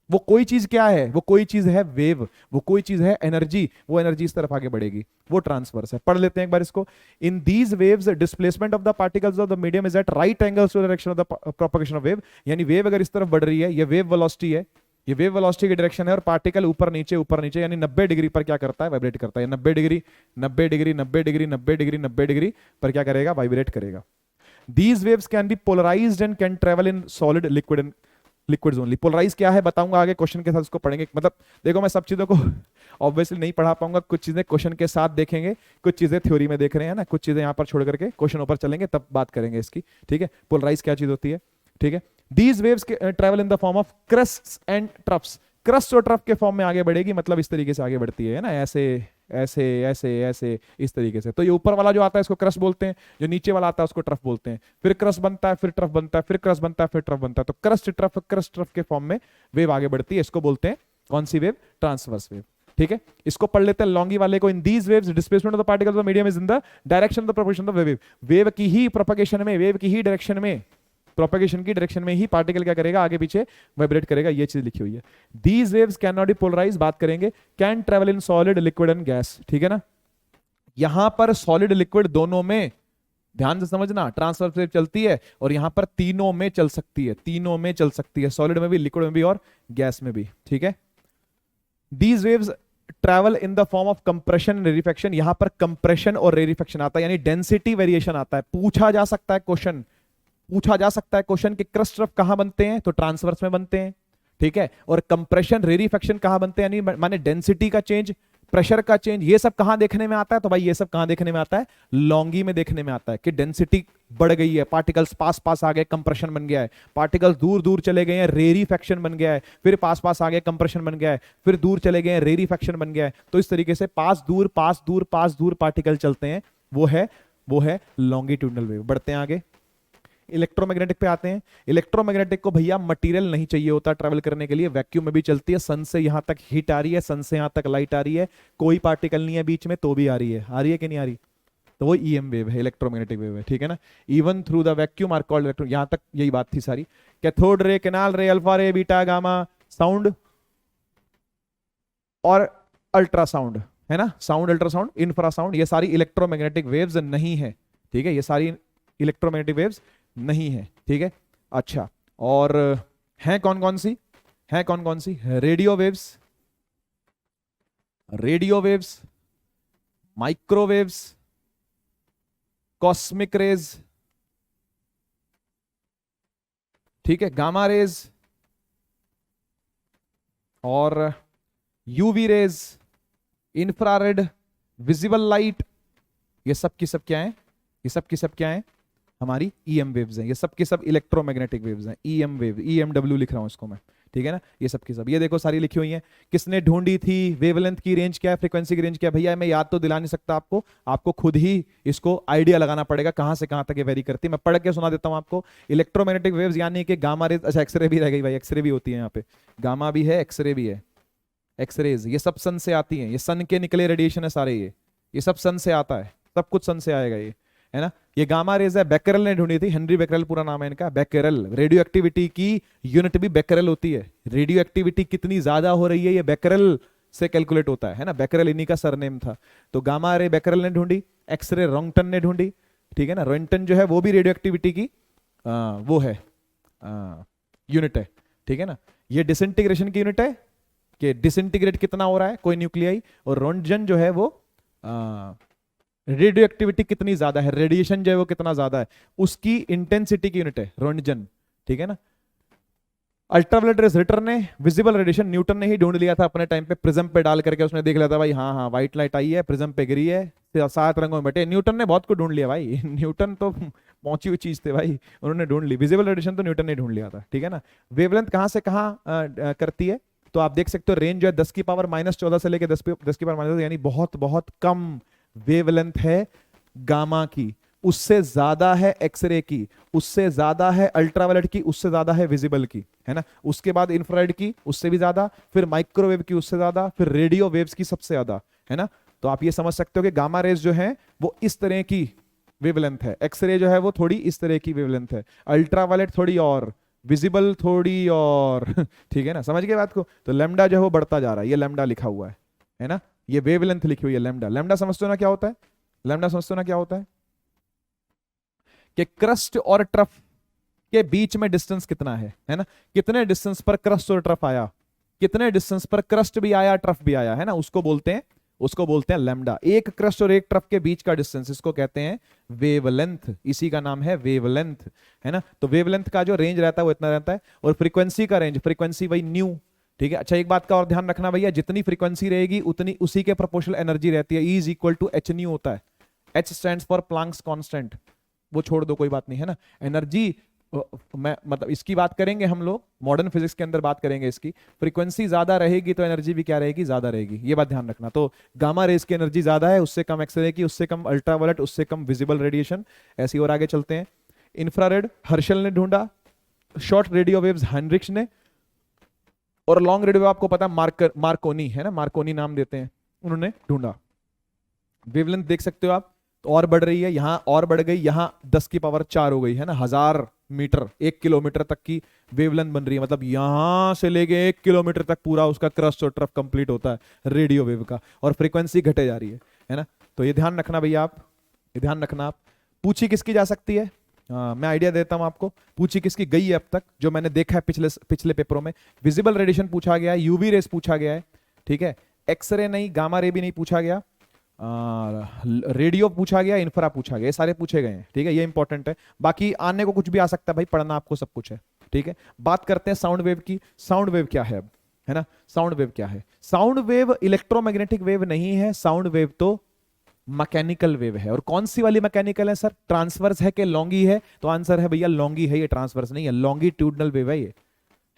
वो कोई चीज क्या है, वो कोई चीज है वेव, वो कोई चीज है एनर्जी, वो एनर्जी इस तरफ आगे बढ़ेगी, वो ट्रांसवर्स है। पढ़ लेते हैं एक बार इसको। In these waves displacement of the particles of the medium is at right angles to the direction of the propagation of wave. यानी वेव अगर इस तरफ बढ़ रही है, ये वेव वेलोसिटी है, ये वेव वेलोसिटी की डायरेक्शन है, और पार्टिकल ऊपर नीचे यानी 90 डिग्री पर क्या करता है, वाइब्रेट करता है। 90 degree 90 degree 90 degree 90 degree 90 degree पर क्या करेगा, वाइब्रेट करेगा। These waves can be polarized and can travel in solid, liquid and liquids only. Polarize क्या है बताऊंगा आगे, क्वेश्चन के साथ उसको पढ़ेंगे। मतलब देखो मैं सब चीजों को ऑब्वियसली नहीं पढ़ा पाऊंगा, कुछ चीजें क्वेश्चन के साथ देखेंगे, कुछ चीजें थ्योरी में देख रहे हैं ना, कुछ चीजें यहां पर छोड़ करके क्वेश्चन ऊपर चलेंगे तब बात करेंगे इसकी, ठीक है। पोलराइज क्या चीज होती है, ठीक है। These waves travel in the form of crusts and troughs. Crust और ट्रफ के फॉर्म में आगे बढ़ेगी, मतलब इस तरीके से आगे बढ़ती है ना, ऐसे ऐसे ऐसे ऐसे इस तरीके से। तो ये ऊपर वाला जो आता है इसको क्रस्ट बोलते हैं, जो नीचे वाला आता है उसको ट्रफ बोलते हैं। फिर क्रस्ट बनता है, फिर ट्रफ बनता है, फिर क्रस्ट बनता है, फिर ट्रफ बनता है। तो क्रस्ट ट्रफ के फॉर्म में वेव आगे बढ़ती है, इसको बोलते हैं कौन सी वेव, ट्रांसवर्स वेव, ठीक है। इसको पढ़ लेते हैं लॉन्गी वाले को। इन these waves displacement of the particles of the medium is in the direction of the propagation of the wave. Wave की ही प्रोपगेशन में, वेव की ही डायरेक्शन में, प्रोपगेशन की डायरेक्शन में ही पार्टिकल क्या करेगा, आगे पीछे वाइब्रेट करेगा। ये चीज लिखी हुई है। These waves can not be polarize, बात करेंगे। Can travel in solid, liquid and gas, ठीक है ना। यहां पर सॉलिड लिक्विड दोनों में, ध्यान से समझना, ट्रांसवर्स वेव चलती है, और यहां पर तीनों में चल सकती है, तीनों में चल सकती है, सॉलिड में भी, लिक्विड में भी, और गैस में भी, ठीक है। These waves travel in the form of compression and rarefaction. यहां पर कंप्रेशन और रेरिफैक्शन आता है, यानी डेंसिटी वेरिएशन आता है। पूछा जा सकता है क्वेश्चन, पूछा जा सकता है क्वेश्चन कि क्रस्ट ट्रफ कहां बनते हैं, तो ट्रांसवर्स में बनते हैं, ठीक है। और कंप्रेशन रेरिफैक्शन कहां बनते हैं, यानी माने डेंसिटी का चेंज, प्रेशर का चेंज, ये सब कहां देखने में आता है, तो भाई ये सब कहां देखने में आता है, लॉन्गी में देखने में आता है कि डेंसिटी बढ़ गई है, पार्टिकल्स पास पास आ गए, कंप्रेशन बन गया है, पार्टिकल्स दूर दूर चले गए हैं, रेरिफैक्शन बन गया है, फिर पास पास आ गए, कंप्रेशन बन गया है, फिर दूर चले गए हैं, रेरिफैक्शन बन गया है। तो इस तरीके से पास दूर पास दूर पास दूर पार्टिकल चलते हैं, वो है लॉन्गिट्यूडनल वेव। बढ़ते हैं आगे, इलेक्ट्रोमैग्नेटिक पे आते हैं। इलेक्ट्रोमैग्नेटिक को भैया मटेरियल नहीं चाहिए होता ट्रैवल करने के लिए, वैक्यूम में भी चलती है, सन से यहां तक हीट आ रही है, सन से यहां तक लाइट आ रही है, कोई पार्टिकल नहीं है बीच में तो भी आ रही है कि नहीं आ रही, तो वो ईएम वेव है, इलेक्ट्रोमैग्नेटिक वेव है, ठीक है ना। Even through the vacuum are called electro, यहां तक यही बात थी सारी। कैथोड रे, कैनाल रे, अल्फा रे, बीटा, गामा, साउंड और अल्ट्रासाउंड, है ना, साउंड, अल्ट्रासाउंड, इंफ्रासाउंड, ये सारी इलेक्ट्रोमैग्नेटिक वेव्स नहीं है, ठीक है, ये सारी इलेक्ट्रोमैग्नेटिक वेव्स नहीं है, ठीक है। अच्छा, और हैं कौन कौन सी, हैं कौन कौन सी, radio waves, microwaves, cosmic rays, ठीक है, गामा रेज, और UV rays, infrared, visible light, ये सब की सब क्या है, ये सब की सब क्या है, हमारी ईएम वेव्स हैं, ये सब के सब इलेक्ट्रोमैग्नेटिक वेव्स हैं, ईएम वेव, ईएमडब्ल्यू लिख रहा हूं इसको मैं, ठीक है ना, ये सब की सब, ये देखो सारी लिखी हुई हैं। किसने ढूंढी थी, वेवलेंथ की रेंज क्या है, फ्रीक्वेंसी की रेंज क्या है, भैया मैं याद तो दिला नहीं सकता आपको, आपको खुद ही इसको आइडिया लगाना पड़ेगा कहां से कहां तक ये वेरी करती है। मैं पढ़ के सुना देता हूं आपको। इलेक्ट्रोमैग्नेटिक वेव्स यानी कि गामा रेज, अच्छा एक्सरे भी रह गई भाई, एक्सरे भी होती है यहाँ पे, गामा भी है एक्सरे भी है, एक्सरेज ये सब सन से आती हैं, ये सन के निकले रेडिएशन है सारे, ये सब सन से आता है, सब कुछ सन से आएगा ये, है ना। ये गामा रेज है, बेकरल ने ढूंढी थी, हेनरी बेकरल पूरा नाम है इनका, बेकरल। रेडियो एक्टिविटी की यूनिट भी बेकरल होती है, रेडियो एक्टिविटी कितनी ज्यादा हो रही है ये बेकरल से कैलकुलेट होता है ना, बेकरल इन्हीं का सरनेम था। तो गामा रे बेकरल ने ढूंढी, एक्सरे रोंगटन ने ढूंढी, ठीक है ना। रोंगटन जो है वो भी रेडियो एक्टिविटी की वो है यूनिट है, ठीक है ना। ये डिसइंटीग्रेशन की यूनिट है कि डिसइंटीग्रेट कितना हो रहा है कोई न्यूक्लियाई, और रोंटजन जो है वो रेडियो एक्टिविटी कितनी ज्यादा है, रेडिएशन जो है वो कितना ज्यादा है, उसकी इंटेंसिटी की यूनिट है रोंटजन, ठीक है ना। अल्ट्रावायलेट रेज रिटर ने, विजिबल रेडिएशन न्यूटन ने ही ढूंढ लिया था अपने टाइम पे, प्रिज्म पे डाल करके उसने देख लिया था भाई, हाँ हाँ व्हाइट लाइट आई है, प्रिज्म पे गिरी है, 7 रंगों में बटे। न्यूटन ने बहुत कुछ ढूंढ लिया भाई न्यूटन तो पहुंची हुई चीज थे भाई, उन्होंने ढूंढ ली, विजिबल रेडिएशन तो न्यूटन ने ढूंढ लिया था, ठीक है ना। वेवलेंथ कहां से कहां करती है, तो आप देख सकते हो रेंज जो है 10 की पावर -14 से लेकर 10 की पावर -10, यानी बहुत बहुत कम वेवलेंथ है गामा की, उससे ज्यादा है एक्सरे की, उससे ज्यादा है अल्ट्रावायलेट की, उससे ज्यादा है विजिबल की, है ना। उसके बाद इंफ्रारेड की, उससे भी ज्यादा, फिर माइक्रोवेव की, उससे ज्यादा, फिर रेडियो वेव्स की सबसे ज्यादा, है ना। तो आप ये समझ सकते हो कि गामा रेज जो है वो इस तरह की वेवलेंथ है, एक्सरे जो है वो थोड़ी इस तरह की वेवलेंथ है, अल्ट्रावायलेट थोड़ी और, विजिबल थोड़ी और ठीक है ना, समझ गए बात को। तो लैम्डा जो है वो बढ़ता जा रहा है, ये लैम्डा लिखा हुआ है ना, ये वेवलेंथ लिखी हुई है लैम्डा। लैम्डा समझते हो ना क्या होता है, लैम्डा समझते हो ना क्या होता है, कि क्रस्ट और ट्रफ के बीच में डिस्टेंस कितना है ना, कितने डिस्टेंस पर क्रस्ट और ट्रफ आया, कितने डिस्टेंस पर क्रस्ट भी आया ट्रफ भी आया, है ना, उसको बोलते हैं लैम्डा। एक क्रस्ट और एक ट्रफ के बीच का डिस्टेंस, इसको कहते हैं वेवलेंथ, इसी का नाम है वेवलेंथ, है ना। तो वेवलेंथ का जो रेंज रहता है वो इतना रहता है, और फ्रीक्वेंसी का रेंज, फ्रीक्वेंसी वही न्यू, ठीक है। अच्छा एक बात का और ध्यान रखना भैया, जितनी फ्रीक्वेंसी रहेगी उतनी उसी के प्रोपोर्शनल एनर्जी रहती है, E = h न्यू होता है, H stands for Planck's constant, वो छोड़ दो कोई बात नहीं, है ना। एनर्जी मैं मतलब इसकी बात करेंगे हम लोग मॉडर्न फिजिक्स के अंदर बात करेंगे इसकी, फ्रीक्वेंसी ज्यादा रहेगी तो एनर्जी भी क्या रहेगी, ज्यादा रहेगी, ये बात ध्यान रखना। तो गामा रेज की एनर्जी ज्यादा है, उससे कम एक्सरे की, उससे कम अल्ट्रावायलेट, उससे कम विजिबल रेडिएशन, ऐसी और आगे चलते हैं। इंफ्रारेड हर्शल ने ढूंढा, शॉर्ट रेडियो वेव्स हेनरिक्स ने, और लॉन्ग रेडियो आपको पता मार्कोनी, है ना, मार्कोनी नाम देते हैं, उन्होंने ढूंढा। वेवलेंथ देख सकते हो आप, तो और बढ़ रही है, यहां और बढ़ गई, यहां 10 की पावर 4 हो गई, है ना, 1000 मीटर 1 किलोमीटर तक की वेवलेंथ बन रही है, मतलब यहां से लेके 1 किलोमीटर तक पूरा उसका क्रस्ट और ट्रफ कंप्लीट होता है रेडियो वेव का, और फ्रीक्वेंसी घटे जा रही है ना। तो ये ध्यान रखना भैया आप, ये ध्यान रखना आप। पूछी किसकी जा सकती है, मैं आइडिया देता हूं आपको, पूछी किसकी गई है अब तक जो मैंने देखा है पिछले पेपरों में। विजिबल रेडिएशन पूछा गया है, यूवी रेस पूछा गया है, ठीक है, एक्सरे नहीं, गामा रे भी नहीं पूछा गया, रेडियो पूछा गया, इंफ्रा पूछा गया, ये सारे पूछे गए हैं, ठीक है, ये इंपॉर्टेंट है। बाकी आने को कुछ भी आ सकता है भाई, पढ़ना आपको सब कुछ है, ठीक है। बात करते हैं साउंड वेव की। साउंड वेव क्या है अब, है ना, साउंड वेव क्या है, साउंड वेव इलेक्ट्रोमैग्नेटिक वेव नहीं है, साउंड वेव तो मैकेनिकल वेव है। और कौन सी वाली मैकेनिकल है सर, ट्रांसवर्स है कि लॉन्गी है, तो आंसर है भैया लॉन्गी है, ये ट्रांसवर्स नहीं है, लॉन्गिट्यूडनल वेव है ये,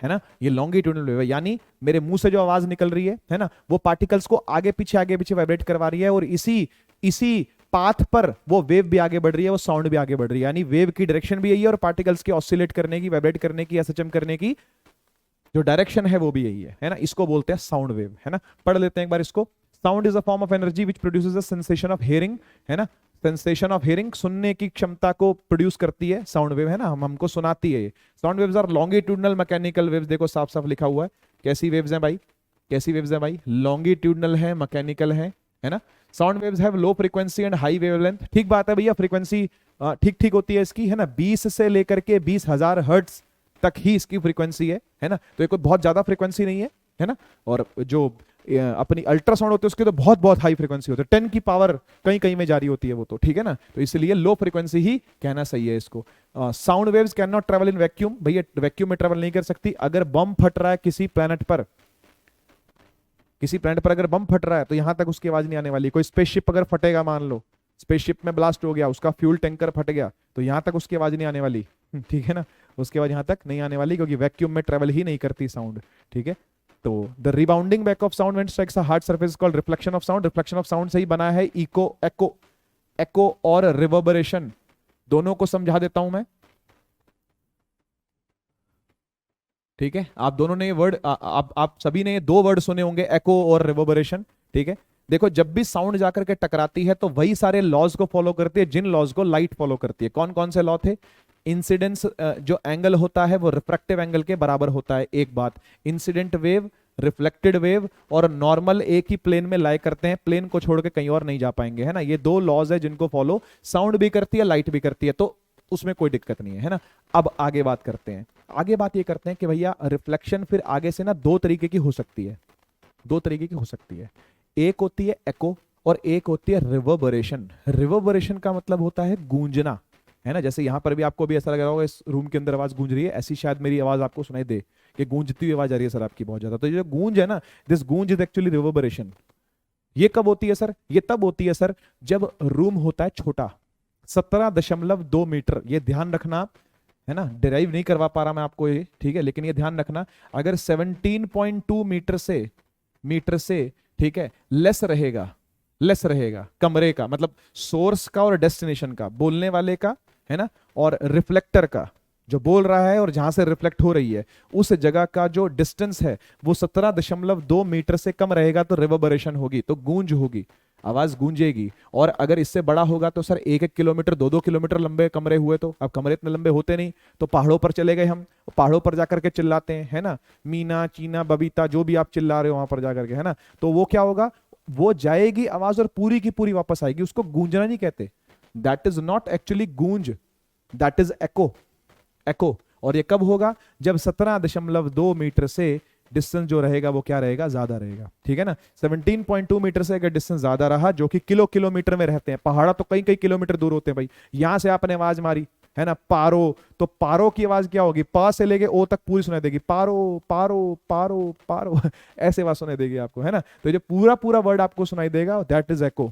है ना, ये लॉन्गिट्यूडनल वेव है, यानी मेरे मुंह से जो आवाज निकल रही है ना, वो पार्टिकल्स को आगे पीछे वाइब्रेट करवा रही है, और इसी पाथ पर वो वेव भी आगे बढ़ रही है, वो साउंड भी आगे बढ़ रही है, यानी वेव की डायरेक्शन भी यही है, और पार्टिकल्स के ऑसिलेट करने की, वाइब्रेट करने की, एसएचएम करने की जो डायरेक्शन है वो भी यही है ना। इसको बोलते हैं साउंड वेव, है ना। पढ़ लेते हैं एक बार इसको। Sound is a form of energy which produces a sensation of hearing, है ना, सेंसेशन ऑफ हियरिंग, सुनने की क्षमता को प्रोड्यूस करती है साउंड वेव, है ना, हमको सुनाती है ये। Sound waves are longitudinal mechanical waves, देखो साफ साफ लिखा हुआ है, कैसी वेव्स हैं भाई, कैसी वेव्स हैं भाई, लॉन्गिट्यूडनल है, मैकेनिकल है ना। Sound waves have low frequency and high wavelength, ठीक बात है भैया, फ्रीक्वेंसी ठीक ठीक होती है इसकी, है ना, 20 से लेकर के 20,000 हर्ट्ज तक ही इसकी फ्रीक्वेंसी है ना, तो ये कोई बहुत ज्यादा फ्रीक्वेंसी नहीं है ना। और जो अपनी अल्ट्रासाउंड होती है उसकी तो बहुत बहुत हाई फ्रीक्वेंसी होती है, 10 की पावर कहीं कहीं में जारी होती है वो, तो ठीक है ना, तो इसलिए लो फ्रीक्वेंसी ही कहना सही है इसको। Sound waves can not travel in vacuum, भैया वैक्यूम में ट्रेवल नहीं कर सकती। अगर बम फट रहा है किसी प्लेनेट पर, किसी प्लेनेट पर अगर बम फट रहा है तो यहां तक उसकी आवाज नहीं आने वाली। कोई स्पेसशिप अगर फटेगा, मान लो स्पेसशिप में ब्लास्ट हो गया, उसका फ्यूल टैंकर फट गया, तो यहां तक उसकी आवाज नहीं आने वाली। ठीक है ना, उसके बाद यहां तक नहीं आने वाली, क्योंकि वैक्यूम में ट्रेवल ही नहीं करती साउंड। ठीक है, तो the rebounding back of sound when strikes a hard surface called reflection of sound. Reflection of sound से ही बना है इको, एको। एको और रिवर्बरेशन दोनों को समझा देता हूं मैं। ठीक है, आप दोनों ने ये वर्ड, आप सभी ने ये दो वर्ड सुने होंगे, एको और रिवर्बरेशन। ठीक है, देखो जब भी साउंड जाकर के टकराती है तो वही सारे लॉज को फॉलो करती है जिन लॉज को लाइट फॉलो करती है। कौन कौन से लॉ थे? इंसिडेंस, जो एंगल होता है वो रिफ्रैक्टिव एंगल के बराबर होता है, एक बात। इंसिडेंट वेव, रिफ्लेक्टेड वेव और नॉर्मल एक ही प्लेन में लाई करते हैं, प्लेन को छोड़ के कहीं और नहीं जा पाएंगे, है ना। ये दो लॉज है जिनको फॉलो साउंड भी करती है, लाइट भी करती है, तो उसमें कोई दिक्कत नहीं है ना। अब आगे बात करते हैं। आगे बात ये करते हैं कि भैया रिफ्लेक्शन फिर आगे से ना दो तरीके की हो सकती है, दो तरीके की हो सकती है। एक होती है एको और एक होती है रिवर्बरेशन। रिवर्बरेशन का मतलब होता है गूंजना, है ना। जैसे यहां पर भी आपको भी ऐसा लग रहा होगा इस रूम के अंदर आवाज गूंज रही है, ऐसी शायद मेरी आवाज आपको सुनाई दे कि गूंजती हुई आवाज आ रही है सर आपकी बहुत ज्यादा। तो ये जो गूंज है ना, दिस गूंज इज एक्चुअली रिवर्बरेशन। ये कब होती है सर? ये तब होती है सर जब रूम होता है छोटा, 17.2 मीटर। ये ध्यान रखना, है ना, डिराइव नहीं करवा पा रहा मैं आपको ये, ठीक है, लेकिन ये ध्यान रखना, अगर 17.2 मीटर से ठीक है लेस रहेगा कमरे का, मतलब सोर्स का और डेस्टिनेशन का, बोलने वाले का, है ना, और रिफ्लेक्टर का, जो बोल रहा है और जहां से रिफ्लेक्ट हो रही है, उस जगह का जो डिस्टेंस है वो 17.2 मीटर से कम रहेगा तो रिवर्बरेशन होगी, तो गूंज होगी, आवाज गूंजेगी। और अगर इससे बड़ा होगा तो सर 1-1 किलोमीटर 2-2 किलोमीटर लंबे कमरे हुए तो, अब कमरे इतने लंबे होते नहीं, तो पहाड़ों पर चले गए हम, पहाड़ों पर जाकर के चिल्लाते हैं, है ना, मीना चीना बबीता जो भी आप चिल्ला रहे हो वहां पर जाकर के, है ना, तो वो क्या होगा, वो जाएगी आवाज और पूरी की पूरी वापस आएगी। उसको गूंजना नहीं कहते, दैट इज नॉट एक्चुअली गूंज, दैट इज एको, एको। और ये कब होगा? जब 17.2 मीटर से डिस्टेंस जो रहेगा वो क्या रहेगा? ज्यादा रहेगा। ठीक है ना, 17.2 मीटर से अगर डिस्टेंस ज्यादा रहा, जो कि किलोमीटर में रहते हैं, पहाड़ा तो कई किलोमीटर दूर होते हैं भाई। यहां से आपने आवाज मारी, है ना, पारो, तो पारो की आवाज क्या होगी? पा से लेके ओ तक पूरी सुनाई देगी, पारो पारो पारो पारो ऐसे आवाज सुनाई देगी आपको, है ना। तो जो पूरा पूरा वर्ड आपको सुनाई देगा that is echo,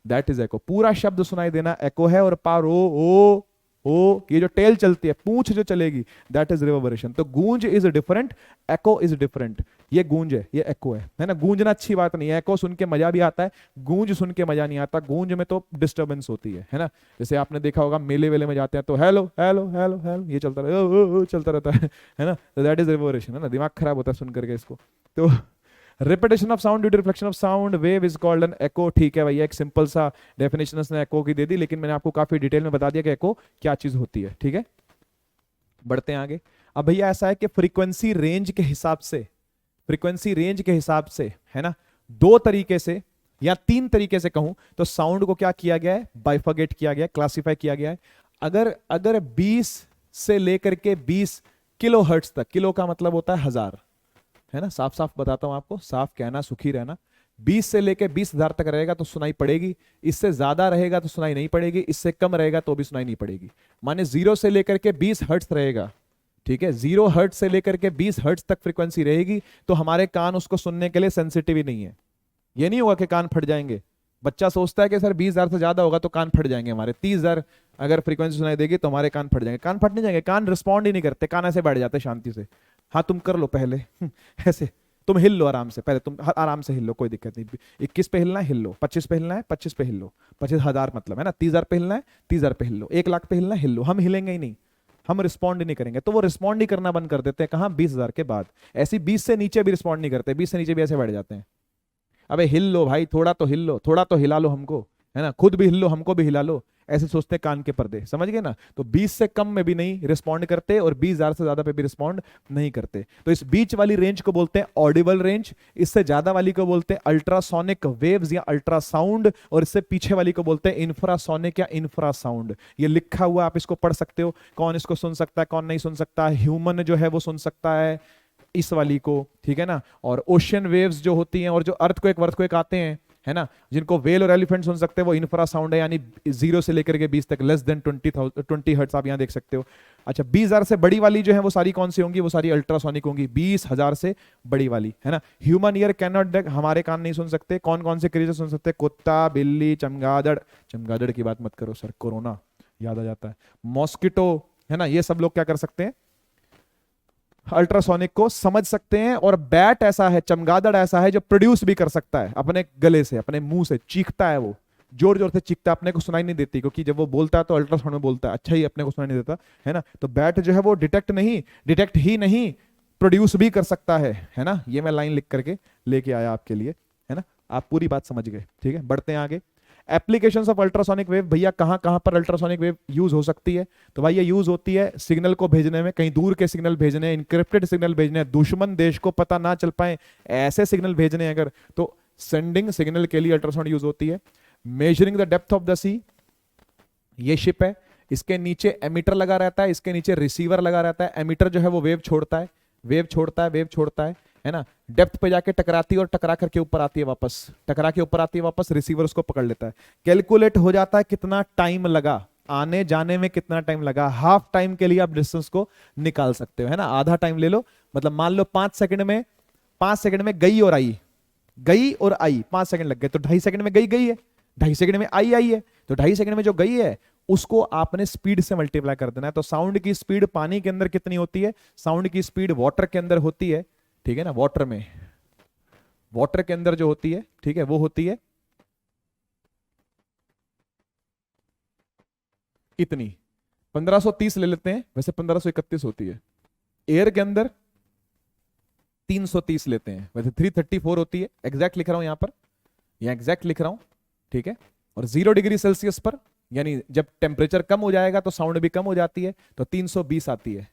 that is echo. पूरा शब्द सुनाई देना एको है। और पारो, ओ, ये जो टेल चलती है, पूंछ जो चलेगी, दैट इज रिवर्बरेशन। तो गूंज is different, echo is different. ये गूंज है, ये एको है ना। गूंजना अच्छी बात नहीं है, एको सुन के मजा भी आता है, गूंज सुन के मजा नहीं आता। गूंज में तो डिस्टर्बेंस होती है ना। जैसे आपने देखा होगा मेले वेले में जाते हैं तो हेलो हेलो हेलो हेलो ये चलता रहता है, चलता रहता है ना। तो दैट इज रिवर्बरेशन, है ना। दिमाग खराब होता है सुन करके इसको। तो repetition of sound due to reflection of sound wave is called an echo. ठीक है भैया, एक सिंपल सा डेफिनेशन उसने एको की दे दी, लेकिन मैंने आपको काफी डिटेल में बता दिया कि एको क्या चीज होती है। ठीक है, बढ़ते हैं आगे। अब भैया ऐसा है कि फ्रीक्वेंसी रेंज के हिसाब से, फ्रीक्वेंसी रेंज के हिसाब से, है ना, दो तरीके से या तीन तरीके से कहूं तो साउंड को क्या किया गया है? बाइफर्गेट किया गया है, क्लासिफाई किया गया है। अगर 20 से लेकर के 20 किलो हर्ट्ज तक, किलो का मतलब होता है 1000, है ना, साफ साफ बताता हूं आपको, साफ कहना सुखी रहना। 20 से लेके 20,000 तक रहेगा तो सुनाई पड़ेगी, इससे ज्यादा रहेगा तो सुनाई नहीं पड़ेगी, इससे कम रहेगा तो भी सुनाई नहीं पड़ेगी। माने 0 से लेकर के 20 हर्ट्ज रहेगा, ठीक है, 0 हर्ट्ज से लेकर के 20 हर्ट्ज तक फ्रीक्वेंसी रहेगी, तो हमारे कान उसको सुनने के लिए सेंसिटिव ही नहीं है। ये नहीं होगा कि कान फट जाएंगे। बच्चा सोचता है कि सर 20,000 से ज्यादा होगा तो कान फट जाएंगे हमारे, 30,000 अगर फ्रीक्वेंसी सुनाई देगी तो हमारे कान फट जाएंगे। कान फट नहीं जाएंगे, कान रिस्पॉन्ड ही नहीं करते, कान ऐसे बैठ जाते शांति से। हाँ तुम कर लो पहले ऐसे तुम हिल लो आराम से, पहले तुम आराम से हिल लो, कोई दिक्कत नहीं। 21 पे हिलना है हिल लो, 25 पे हिलना है 25 पे हिल लो, 25,000 मतलब, है ना, 30,000 पे हिलना है 30,000 पे हिल लो, 1 लाख पे हिलना है हिल लो। हम हिलेंगे ही नहीं, हम रिस्पॉन्ड ही नहीं करेंगे। तो वो रिस्पॉन्ड ही करना बंद कर देते हैं, कहाँ? 20,000 के बाद। ऐसी 20 से नीचे भी रिस्पॉन्ड नहीं करते, 20 से नीचे भी ऐसे बैठ जाते हैं। अबे हिल लो भाई, थोड़ा तो हिल लो, थोड़ा तो हिला लो हमको, है ना, खुद भी हिल लो हमको भी हिला लो, ऐसे सोचते हैं कान के पर्दे, समझ गए ना। तो 20 से कम में भी नहीं रिस्पॉन्ड करते और 20,000 से ज्यादा पे भी रिस्पॉन्ड नहीं करते। तो इस बीच वाली रेंज को बोलते हैं ऑडिबल रेंज, इससे ज्यादा वाली को बोलते हैं अल्ट्रासोनिक वेव्स या अल्ट्रासाउंड, और इससे पीछे वाली को बोलते हैं इंफ्रासोनिक या इंफ्रासाउंड। ये लिखा हुआ, आप इसको पढ़ सकते हो, कौन इसको सुन सकता है कौन नहीं सुन सकता। ह्यूमन जो है वो सुन सकता है इस वाली को, ठीक है ना। और ओशियन वेव्स जो होती हैं और जो अर्थक्वेक आते हैं, है ना, जिनको वेल और एलिफेंट सुन सकते हैं वो इंफ्रासाउंड है, यानी 0 से लेकर के 20 तक, लेस देन 20 हर्ट्ज आप यहाँ देख सकते हो। अच्छा 20,000 से बड़ी वाली जो है वो सारी कौन सी होंगी, वो सारी अल्ट्रासोनिक होंगी, 20,000 से बड़ी वाली, है ना। ह्यूमन ईयर कैन नॉट, हमारे कान नहीं सुन सकते। कौन कौन से क्रीचर सुन सकते हैं, कुत्ता, बिल्ली, चमगादड़, चमगादड़ की बात मत करो सर, कोरोना याद आ जाता है, मॉस्किटो, है ना, ये सब लोग क्या कर सकते हैं, अल्ट्रासोनिक को समझ सकते हैं। और बैट ऐसा है, चमगादड़ ऐसा है जो प्रोड्यूस भी कर सकता है अपने गले से, अपने मुंह से चीखता है, वो जोर जोर से चीखता है, अपने को सुनाई नहीं देती, क्योंकि जब वो बोलता है तो अल्ट्रासाउंड में बोलता है, अच्छा ही अपने को सुनाई नहीं देता, है ना। तो बैट जो है वो डिटेक्ट ही नहीं, प्रोड्यूस भी कर सकता है ना। ये मैं लाइन लिख करके लेके आया आपके लिए, है ना, आप पूरी बात समझ गए। ठीक है, बढ़ते हैं आगे। एप्लीकेशंस ऑफ अल्ट्रासोनिक वेव, भैया कहां कहां पर अल्ट्रासोनिक वेव यूज हो सकती है, तो भाई ये यूज होती है सिग्नल को भेजने में, कहीं दूर के सिग्नल भेजने, इंक्रिप्टेड सिग्नल भेजने, दुश्मन देश को पता ना चल पाए ऐसे सिग्नल भेजने अगर, तो सेंडिंग सिग्नल के लिए अल्ट्रासाउंड यूज होती है। Measuring the depth of the sea, ये शिप है, इसके नीचे एमीटर लगा रहता है, इसके नीचे रिसीवर लगा रहता है। एमीटर जो है वो वेव छोड़ता है, वेव छोड़ता है, वेव छोड़ता है ना, डेप्थ पे जाके टकराती है और टकरा करके ऊपर आती है वापस, टकरा के ऊपर आती है वापस, रिसीवर उसको पकड़ लेता है। कैलकुलेट हो जाता है कितना टाइम लगा, आने जाने में कितना टाइम लगा, हाफ टाइम के लिए आप डिस्टेंस को निकाल सकते हो, है ना, आधा टाइम ले लो, मतलब मान लो 5 सेकंड में, 5 सेकंड में गई और आई, गई और आई 5 सेकंड लग गए, तो 2.5 सेकंड में गई है, 2.5 सेकंड में आई है, तो 2.5 सेकंड में जो गई है उसको आपने स्पीड से मल्टीप्लाई कर देना है। तो साउंड की स्पीड पानी के अंदर कितनी होती है, साउंड की स्पीड वाटर के अंदर होती है, ठीक है ना, वाटर में, वाटर के अंदर जो होती है, ठीक है, वो होती है इतनी, 1530 ले लेते हैं, वैसे 1531 होती है। एयर के अंदर 330 लेते हैं, वैसे 334 होती है, एग्जैक्ट लिख रहा हूं यहां पर, यहां एग्जैक्ट लिख रहा हूं, ठीक है। और 0 डिग्री सेल्सियस पर, यानी जब टेम्परेचर कम हो जाएगा तो साउंड भी कम हो जाती है, तो 320 आती है,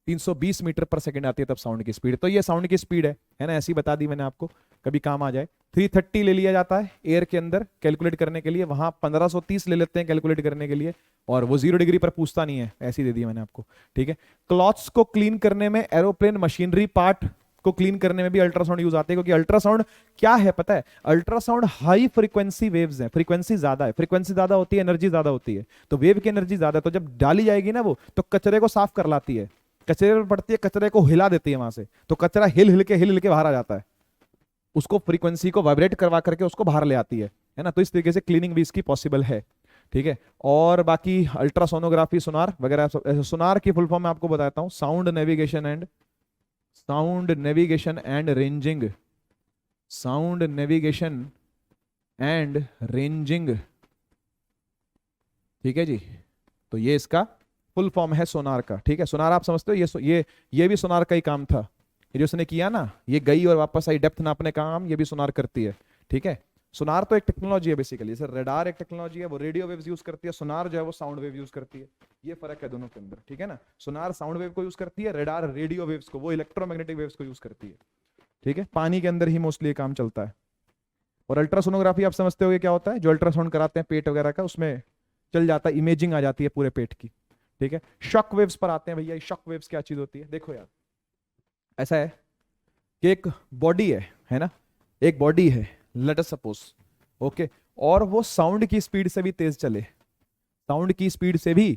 320 मीटर पर सेकंड आती है तब साउंड की स्पीड। तो ये साउंड की स्पीड है ना, ऐसी बता दी मैंने आपको, कभी काम आ जाए। 330 ले लिया जाता है एयर के अंदर कैलकुलेट करने के लिए, वहां 1530 ले लेते हैं कैलकुलेट करने के लिए, और वो 0 डिग्री पर पूछता नहीं है, ऐसी दे दी मैंने आपको, ठीक है। क्लॉथ्स को क्लीन करने में, एरोप्लेन मशीनरी पार्ट को क्लीन करने में भी अल्ट्रासाउंड यूज आते हैं, क्योंकि अल्ट्रासाउंड क्या है पता है, अल्ट्रासाउंड हाई फ्रीक्वेंसी वेव्स हैं, फ्रीक्वेंसी ज्यादा है, फ्रीक्वेंसी ज्यादा होती है, एनर्जी ज्यादा होती है, तो वेव की एनर्जी ज्यादा है, तो जब डाली जाएगी ना वो, तो कचरे को साफ कर लाती है, कचरे पर पड़ती है, कचरे को हिला देती है वहां से, तो कचरा हिल हिल के बाहर आ जाता है, उसको फ्रीक्वेंसी को वाइब्रेट करवा करके उसको बाहर ले आती है ना, तो इस तरीके से क्लीनिंग भी इसकी पॉसिबल है, ठीक है। और बाकी अल्ट्रासोनोग्राफी, सोनार वगैरह, सोनार की फुल फॉर्म मैं आपको बताता हूं, sound navigation and ranging, sound navigation and ranging, ठीक है जी। तो ये इसका फुल फॉर्म है सोनार का, ठीक है। सोनार आप समझते हो, ये भी सोनार का ही काम था, ये जो उसने किया ना, ये गई और वापस आई, डेप्थ नापने का काम ये भी सोनार करती है, ठीक है। सोनार तो एक टेक्नोलॉजी है बेसिकली, सर रेडार एक टेक्नोलॉजी है, वो रेडियो वेव्स यूज करती है, सोनार जो है वो साउंड वेव यूज करती है, ये फर्क है दोनों के अंदर, ठीक है ना। सोनार साउंड वेव को यूज करती है, रेडार रेडियो वेव्स को, वो इलेक्ट्रोमैग्नेटिक वेव्स को यूज करती है, ठीक है। पानी के अंदर ही मोस्टली काम चलता है। और अल्ट्रासोनोग्राफी आप समझते हो क्या होता है, जो अल्ट्रासाउंड कराते हैं पेट वगैरह का, उसमें चल जाता है, इमेजिंग आ जाती है पूरे पेट की, ठीक है। शॉक वेव्स पर आते हैं भैया, शॉक वेव्स क्या चीज होती है, देखो यार ऐसा है कि एक बॉडी है ना, एक बॉडी है, लेट अस सपोज, ओके, और वो साउंड की स्पीड से भी तेज चले, साउंड की स्पीड से भी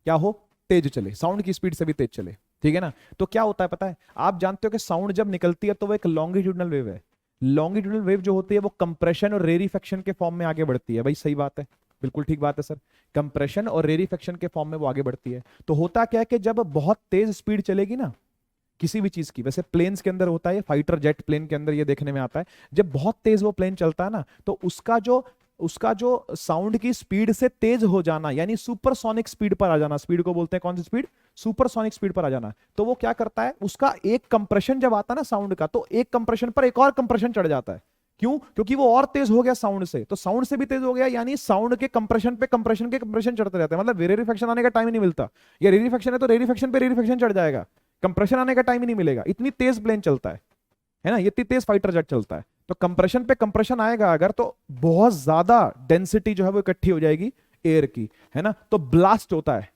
क्या हो, तेज चले, साउंड की स्पीड से भी तेज चले, ठीक है ना। तो क्या होता है पता है, आप जानते हो कि साउंड जब निकलती है तो वो एक लॉन्गिट्यूडनल वेव है, लॉन्गिट्यूडनल वेव जो होती है वो कंप्रेशन और रेरिफेक्शन के फॉर्म में आगे बढ़ती है, भाई सही बात है, बिल्कुल ठीक बात है सर, कंप्रेशन और रेरिफेक्शन के फॉर्म में वो आगे बढ़ती है। तो होता क्या है कि जब बहुत तेज स्पीड चलेगी ना किसी भी चीज की, वैसे प्लेन्स के अंदर होता है, फाइटर जेट प्लेन के अंदर ये देखने में आता है, जब बहुत तेज वो प्लेन चलता है ना, तो उसका जो साउंड की स्पीड से तेज हो जाना, यानी सुपरसोनिक स्पीड पर आ जाना, स्पीड को बोलते हैं कौन सी स्पीड, सुपरसोनिक स्पीड पर आ जाना, तो वो क्या करता है, उसका एक कंप्रेशन जब आता है ना साउंड का, तो एक कंप्रेशन पर एक और कंप्रेशन चढ़ जाता है, क्यों, क्योंकि वो और तेज हो गया साउंड से, तो साउंड से भी तेज हो गया, यानी साउंड के कंप्रेशन पे कंप्रेशन के कंप्रेशन चढ़ते रहते हैं, मतलब रेरिफेक्शन आने का टाइम ही नहीं मिलता, ये रेरिफेक्शन है तो रेरिफेक्शन पे रेरिफेक्शन चढ़ जाएगा, कंप्रेशन आने का टाइम ही नहीं मिलेगा, इतनी तेज प्लेन चलता है ना, इतनी तेज फाइटर जेट चलता है, तो कंप्रेशन पे कंप्रेशन आएगा अगर, तो बहुत ज्यादा डेंसिटी जो है वो इकट्ठी हो जाएगी एयर की, है ना, तो ब्लास्ट होता है,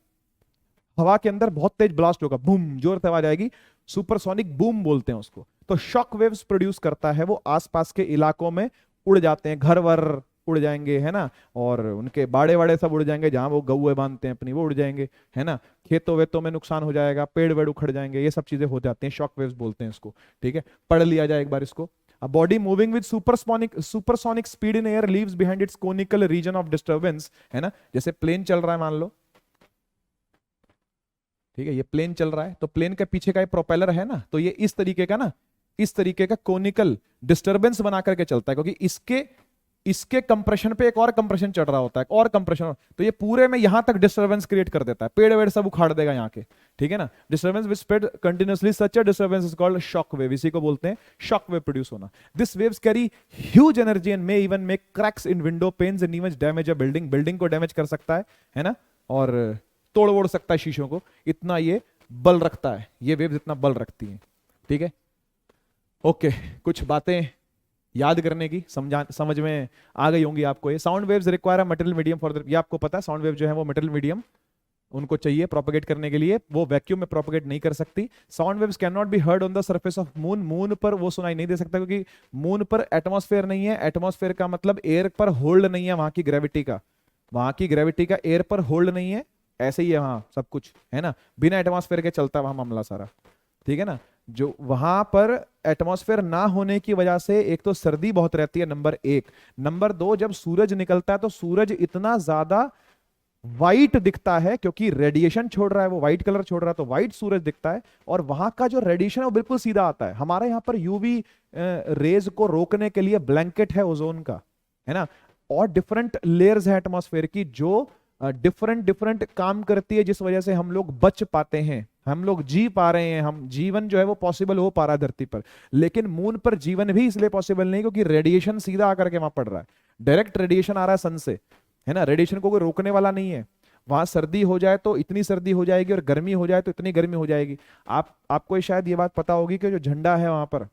हवा के अंदर बहुत तेज ब्लास्ट होगा, बूम, जोर से आवाज आएगी, सुपरसोनिक बूम बोलते हैं उसको। तो शॉक वेव्स प्रोड्यूस करता है वो आसपास के इलाकों में उड़ जाते हैं, घर वर उड़ जाएंगे, है ना, और उनके बाड़े वाड़े सब उड़ जाएंगे, जहां वो गौए बांधते हैं अपनी वो उड़ जाएंगे, है ना, खेतों वेतों में नुकसान हो जाएगा, पेड़ वेड़ उखड़ जाएंगे, ये सब चीजें हो जाती हैं, शॉक वेव्स बोलते हैं इसको। ठीक है, पढ़ लिया जाए एक बार इसको। A body moving with supersonic speed in air leaves behind its conical region of disturbance, है ना, जैसे प्लेन चल रहा है मान लो, ठीक है, ये प्लेन चल रहा है तो प्लेन के पीछे का ये प्रोपेलर है ना, तो ये इस तरीके का ना, इस तरीके का कोनिकल डिस्टरबेंस बना करके चलता है, क्योंकि इसके इसके कंप्रेशन पे एक और कंप्रेशन चढ़ रहा होता है, और कंप्रेशन, तो ये पूरे में यहां तक डिस्टरबेंस क्रिएट कर देता है, पेड़ वेड़ सब उखाड़ देगा यहाँ के। ठीक है ना, disturbance which spread continuously, such a disturbance is called shock wave, इसी को बोलते हैं शॉक वेव प्रोड्यूस होना। This waves carry huge energy and may even make cracks in window panes and even damage a building, building को डैमेज कर सकता है ना, और तोड़ वोड़ सकता है शीशों को, इतना ये बल रखता है, ये वेव्स इतना बल रखती हैं। ठीक है, ओके, कुछ बातें याद करने की, समझ में आ गई होंगी आपको। ये sound waves require a metal medium for, ये आपको पता है, साउंड वेव जो है वो मेटल मीडियम उनको चाहिए प्रोपेगेट करने के लिए, वो वैक्यूम में प्रोपेगेट नहीं कर सकती। Sound waves can not be heard on the surface of moon, moon पर वो सुनाई नहीं दे सकता, क्योंकि मून पर एटमॉस्फेयर नहीं है, एटमॉस्फेयर का मतलब एयर पर होल्ड नहीं है, वहां की ग्रेविटी का, वहां की ग्रेविटी का एयर पर होल्ड नहीं है, ऐसे ही है वहां सब कुछ, है ना, बिना एटमॉस्फेयर के चलता है वहां मामला सारा। ठीक है ना, जो वहां पर एटमॉस्फेयर ना होने की वजह से एक तो सर्दी बहुत रहती है, नंबर एक, नंबर दो, जब सूरज निकलता है तो सूरज इतना ज्यादा व्हाइट दिखता है, क्योंकि रेडिएशन छोड़ रहा है, वो व्हाइट कलर छोड़ रहा है, तो व्हाइट सूरज दिखता है, और वहां का जो रेडिएशन है वो बिल्कुल सीधा आता है। हमारे यहाँ पर यूवी रेज को रोकने के लिए ब्लैंकेट है ओजोन का, है ना, और डिफरेंट लेयर्स है एटमॉस्फेयर की जो डिफरेंट डिफरेंट काम करती है, जिस वजह से हम लोग बच पाते हैं, हम लोग जी पा रहे हैं, हम जीवन जो है वो पॉसिबल हो पा रहा है धरती पर। लेकिन मून पर जीवन भी इसलिए पॉसिबल नहीं क्योंकि रेडिएशन सीधा आकर के वहां पड़ रहा है, डायरेक्ट रेडिएशन आ रहा है सन से, है ना, रेडिएशन को कोई रोकने वाला नहीं है। वहां सर्दी हो जाए तो इतनी सर्दी हो जाएगी, और गर्मी हो जाए तो इतनी गर्मी हो जाएगी। आपको शायद ये बात पता होगी कि जो झंडा है वहां पर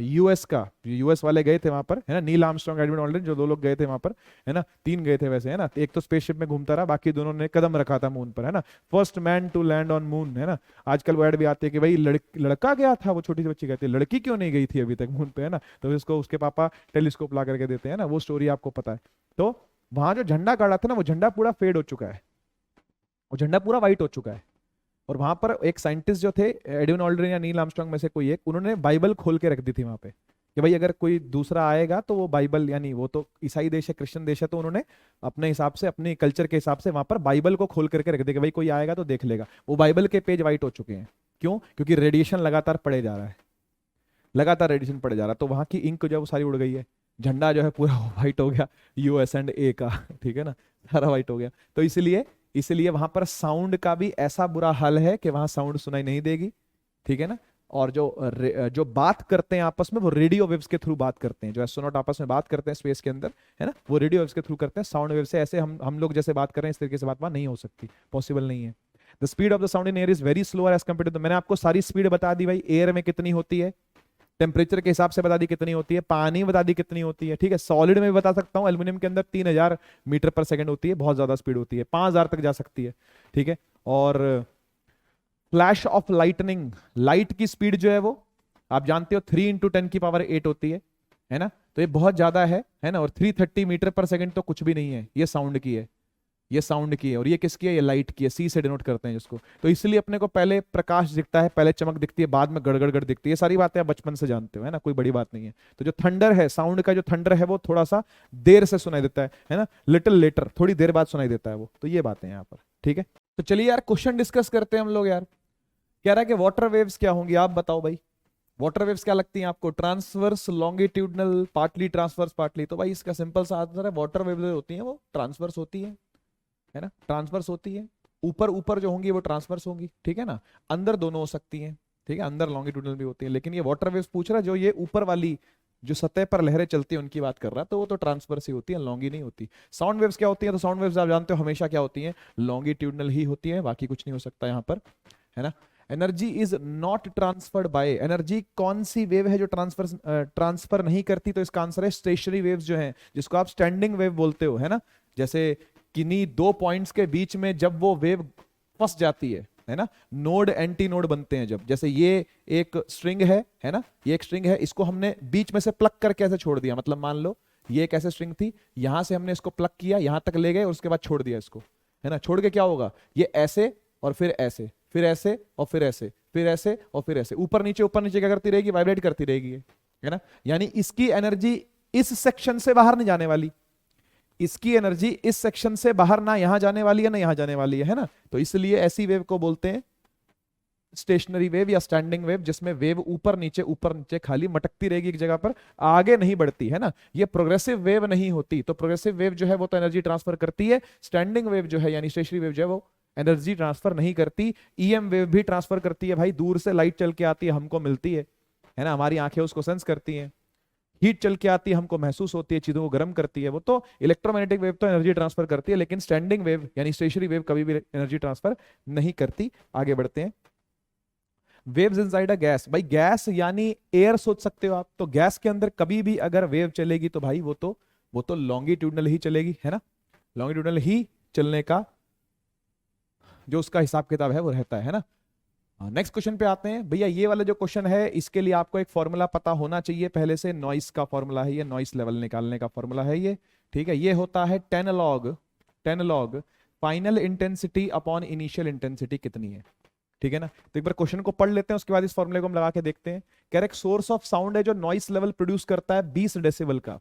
यूएस का, यूएस वाले गए थे वहां पर, है ना, नील आर्मस्ट्रांग, एडविन ऑल्ड्रिन, जो दो लोग गए थे वहां पर, है ना, तीन गए थे वैसे, है ना, एक तो स्पेसशिप में घूमता रहा, बाकी दोनों ने कदम रखा था मून पर, है ना, first man to land on moon, है ना। आजकल वो ऐड भी आते हैं कि भाई लड़का गया था, वो छोटी सी बच्ची कहती है लड़की क्यों नहीं गई थी अभी तक मून पे, है ना, तो उसको उसके पापा टेलीस्कोप ला करके देते हैं ना, वो स्टोरी आपको पता है। तो वहां जो झंडा गाड़ा था ना, वो झंडा पूरा फेड हो चुका है, वो झंडा पूरा व्हाइट हो चुका है, और वहां पर एक साइंटिस्ट जो थे, एडविन ऑल्ड्रिन या नील आर्मस्ट्रांग में से कोई एक, उन्होंने बाइबल खोल के रख दी थी वहां पे कि भाई अगर कोई दूसरा आएगा तो वो बाइबल, यानी वो तो ईसाई देश है, क्रिश्चियन देश है, तो उन्होंने अपने हिसाब से, अपने कल्चर के हिसाब से वहां पर बाइबल को खोल करके रख दिया कि भाई कोई आएगा तो देख लेगा। वो बाइबल के पेज व्हाइट हो चुके हैं, क्यों? क्योंकि रेडिएशन लगातार पड़े जा रहा है, लगातार रेडिएशन पड़े जा रहा है, तो वहां की इंक जो है वो सारी उड़ गई है, झंडा जो है पूरा व्हाइट हो गया US&A का, ठीक है ना, सारा व्हाइट हो गया। तो इसलिए वहां पर साउंड का भी ऐसा बुरा हाल है कि वहां साउंड सुनाई नहीं देगी, ठीक है ना। और जो बात करते हैं आपस में, वो रेडियो वेव्स के थ्रू बात करते हैं, जो एस्ट्रोनॉट आपस में बात करते हैं स्पेस के अंदर, है ना, वो रेडियो वेव्स के थ्रू करते हैं। साउंड वेव से ऐसे हम लोग जैसे बात कर रहे हैं इस तरीके से बात नहीं हो सकती, पॉसिबल नहीं है। The speed of the sound in air is very slow as compare to, मैंने आपको सारी स्पीड बता दी भाई, एयर में कितनी होती है, टेम्परेचर के हिसाब से बता दी कितनी होती है, पानी बता दी कितनी होती है, ठीक है। सॉलिड में भी बता सकता हूँ, एल्यूमिनियम के अंदर 3000 मीटर पर सेकंड होती है, बहुत ज्यादा स्पीड होती है, 5000 तक जा सकती है, ठीक है। और फ्लैश ऑफ लाइटनिंग, लाइट की स्पीड जो है वो आप जानते हो 3 × 10⁸ होती है ना, तो ये बहुत ज्यादा है ना। और 330 मीटर पर सेकंड तो कुछ भी नहीं है, ये साउंड की है, ये साउंड की है, और ये किसकी है, ये लाइट की है, सी से डिनोट करते हैं जिसको। तो इसलिए अपने को पहले प्रकाश दिखता है, पहले चमक दिखती है, बाद में गड़गड़ दिखती है, सारी बातें आप बचपन से जानते हो, है ना, कोई बड़ी बात नहीं है। तो जो थंडर है, साउंड का जो थंडर है, वो थोड़ा सा देर से सुनाई देता है ना, लिटिल लेटर, थोड़ी देर बाद सुनाई देता है वो। तो ये बातें हैं यहाँ पर, ठीक है। तो चलिए यार क्वेश्चन डिस्कस करते हैं हम लोग यार। कह रहा है कि वाटर वेव्स क्या होंगी, आप बताओ भाई, वाटर वेव्स क्या लगती हैं आपको? Transverse, longitudinal, partly transverse, partly. तो भाई इसका सिंपल सा आंसर है, वाटर वेव्स होती हैं वो ट्रांसवर्स होती है ना, ट्रांसवर्स होती है। ऊपर जो होंगी वो ट्रांसवर्स होंगी, ठीक है ना। अंदर दोनों हो सकती हैं, ठीक है, अंदर लॉन्गिट्यूडनल भी होती है, लेकिन ये वाटर वेव्स पूछ रहा है, जो ये ऊपर वाली जो सतह पर लहरें चलती है उनकी बात कर रहा है, तो वो तो ट्रांसवर्स ही होती है, लॉन्गी नहीं होती। साउंड वेव्स क्या होती है? तो साउंड वेव्स आप जानते हो हमेशा क्या होती है, लॉन्गिट्यूडनल ही होती है, बाकी कुछ नहीं हो सकता यहाँ पर, है ना। Energy is not transferred by, energy कौन सी वेव है जो ट्रांसफर नहीं करती? तो इसका आंसर है स्टेशनरी वेव्स जो हैं, जिसको आप स्टैंडिंग वेव बोलते हो, है ना। जैसे किन्हीं दो पॉइंट्स के बीच में जब वो वेव फंस जाती है ना, नोड एंटी नोड बनते हैं जब, जैसे ये एक स्ट्रिंग है ना, ये एक स्ट्रिंग है, इसको हमने बीच में से प्लग करके ऐसे छोड़ दिया, मतलब मान लो ये एक ऐसे स्ट्रिंग थी, यहां से हमने इसको प्लग किया, यहां तक ले गए और उसके बाद छोड़ दिया इसको, है ना। छोड़ के क्या होगा, ये ऐसे और फिर ऐसे, फिर ऐसे और फिर ऐसे, फिर ऐसे और फिर ऐसे, ऊपर नीचे क्या करती रहेगी, वाइब्रेट करती रहेगी, है ना। यानी इसकी एनर्जी इस सेक्शन से बाहर नहीं जाने वाली, इसकी एनर्जी इस सेक्शन से बाहर ना यहां जाने वाली है ना यहां जाने वाली है ना। तो इसलिए ऐसी वेव को बोलते हैं स्टेशनरी वेव या स्टैंडिंग वेव, जिसमें वेव ऊपर नीचे खाली मटकती रहेगी एक जगह पर, आगे नहीं बढ़ती, है ना। ये प्रोग्रेसिव वेव नहीं होती। तो प्रोग्रेसिव वेव जो है वो तो एनर्जी ट्रांसफर करती है, स्टैंडिंग वेव जो है यानी स्टेशनरी वेव जो है वो एनर्जी ट्रांसफर नहीं करती। ईएम वेव भी ट्रांसफर करती है भाई, दूर से लाइट चल के आती है, हमको मिलती है ना, हमारी आंखें उसको सेंस करती हैं। हीट चल के आती है, हमको महसूस होती है, चीजों को गर्म करती है, वो तो इलेक्ट्रोमैग्नेटिक वेव तो एनर्जी ट्रांसफर करती है, लेकिन स्टैंडिंग वेव यानी स्टेशनरी वेव कभी भी एनर्जी ट्रांसफर नहीं करती। आगे बढ़ते हैं। वेव्स इनसाइड अ गैस, भाई गैस यानी एयर सोच सकते हो आप। तो गैस के अंदर कभी भी अगर वेव चलेगी तो भाई वो तो लॉन्गिट्यूडनल ही चलेगी, है ना। लॉन्गिट्यूडनल ही चलने का जो उसका हिसाब किताब है वो रहता है ना। नेक्स्ट क्वेश्चन पे आते हैं भैया। ये वाला जो क्वेश्चन है इसके लिए आपको एक फॉर्मूला पता होना चाहिए पहले से, नॉइस का फॉर्मूला है ये, नॉइस लेवल निकालने का फॉर्मूला है ये, ठीक है। ये होता है 10 log final intensity upon initial intensity कितनी है, ठीक है ना। तो एक बार क्वेश्चन को पढ़ लेते हैं, उसके बाद इस फॉर्मूले को हम लगा के देखते हैं। कह रहे सोर्स ऑफ साउंड है जो नॉइस लेवल प्रोड्यूस करता है 20 डेसिबल का,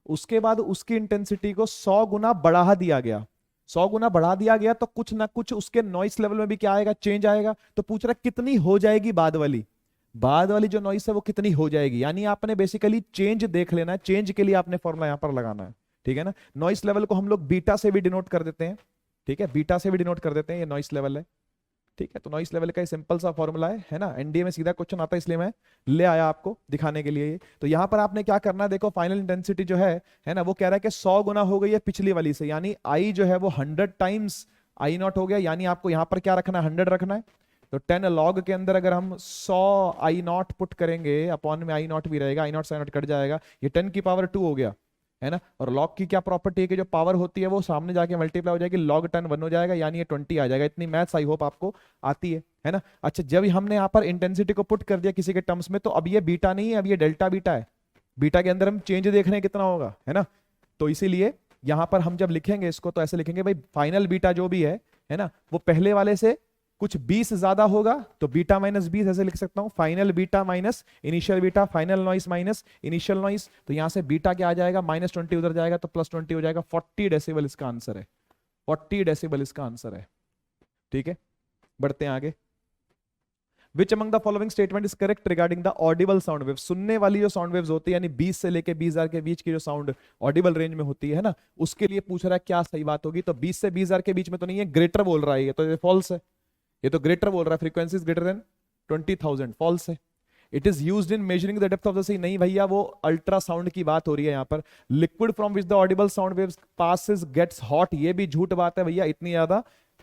उसके बाद उसकी इंटेंसिटी को 100 गुना बढ़ा दिया गया, 100 गुना बढ़ा दिया गया, तो कुछ ना कुछ उसके नॉइस लेवल में भी क्या आएगा, चेंज आएगा। तो पूछ रहा है कितनी हो जाएगी बाद वाली जो नॉइस है वो कितनी हो जाएगी। यानी आपने बेसिकली चेंज देख लेना है, चेंज के लिए आपने फॉर्मूला यहां पर लगाना है, ठीक है ना। नॉइस लेवल को हम लोग बीटा से भी डिनोट कर देते हैं, ठीक है, बीटा से भी डिनोट कर देते हैं, ये नॉइस लेवल है, ठीक है। तो नॉइस लेवल का सिंपल सा फॉर्मूला है ना। एनडीए में सीधा क्वेश्चन आता है इसलिए मैं ले आया आपको दिखाने के लिए। तो यहां पर आपने क्या करना है, देखो फाइनल इंटेंसिटी जो है ना, वो कह रहा है कि 100 गुना हो गई है पिछली वाली से, यानी आई जो है वो 100 टाइम्स आई नॉट हो गया। यानी आपको यहां पर क्या रखना है, 100 रखना है। तो 10 लॉग के अंदर अगर हम 100 आई नॉट पुट करेंगे, अपॉन में आई नॉट भी रहेगा, आई नॉट से आई नॉट कट जाएगा, ये 10 की पावर 2 हो गया, है ना। और लॉग की क्या प्रॉपर्टी है कि जो पावर होती है वो सामने जाके मल्टीप्लाई हो जाएगी, लॉग 10 1 हो जाएगा, यानी ये 20 आ जाएगा। इतनी मैथ्स आई होप आपको आती है ना। अच्छा, जब हमने यहाँ पर इंटेंसिटी को पुट कर दिया किसी के टर्म्स में, तो अब ये बीटा नहीं है, अब ये डेल्टा बीटा है। बीटा के अंदर हम चेंज देख रहे हैं कितना होगा, है ना। तो इसीलिए यहां पर हम जब लिखेंगे इसको तो ऐसे लिखेंगे भाई, फाइनल बीटा जो भी है ना, वो पहले वाले से कुछ 20 ज्यादा होगा, तो बीटा माइनस 20 ऐसे लिख सकता हूं, final beta minus initial beta, final noise minus initial noise. तो यहां से बीटा क्या आ जाएगा, -20 उधर जाएगा तो +20 हो जाएगा, 40 डेसिबल इसका आंसर है, 40 डेसिबल इसका आंसर है, ठीक है। बढ़ते हैं आगे। विच among the following statement is correct regarding the audible sound wave. सुनने वाली जो साउंड वेव्स होती है, यानी 20 से लेके 20,000 के बीच की जो साउंड ऑडिबल रेंज में होती है ना, उसके लिए पूछ रहा है क्या सही बात होगी। तो 20 से 20,000 के बीच में तो नहीं है, ग्रेटर बोल रहा है ये, तो ये फॉल्स है। ये तो ग्रेटर बोल रहा है, frequency is greater than 20,000, falls है। It is used in measuring the depth of the sea, नहीं भैया वो अल्ट्रासाउंड की बात हो रही है यहाँ पर। Liquid from which the audible sound waves passes gets hot, ये भी झूठ बात है भैया।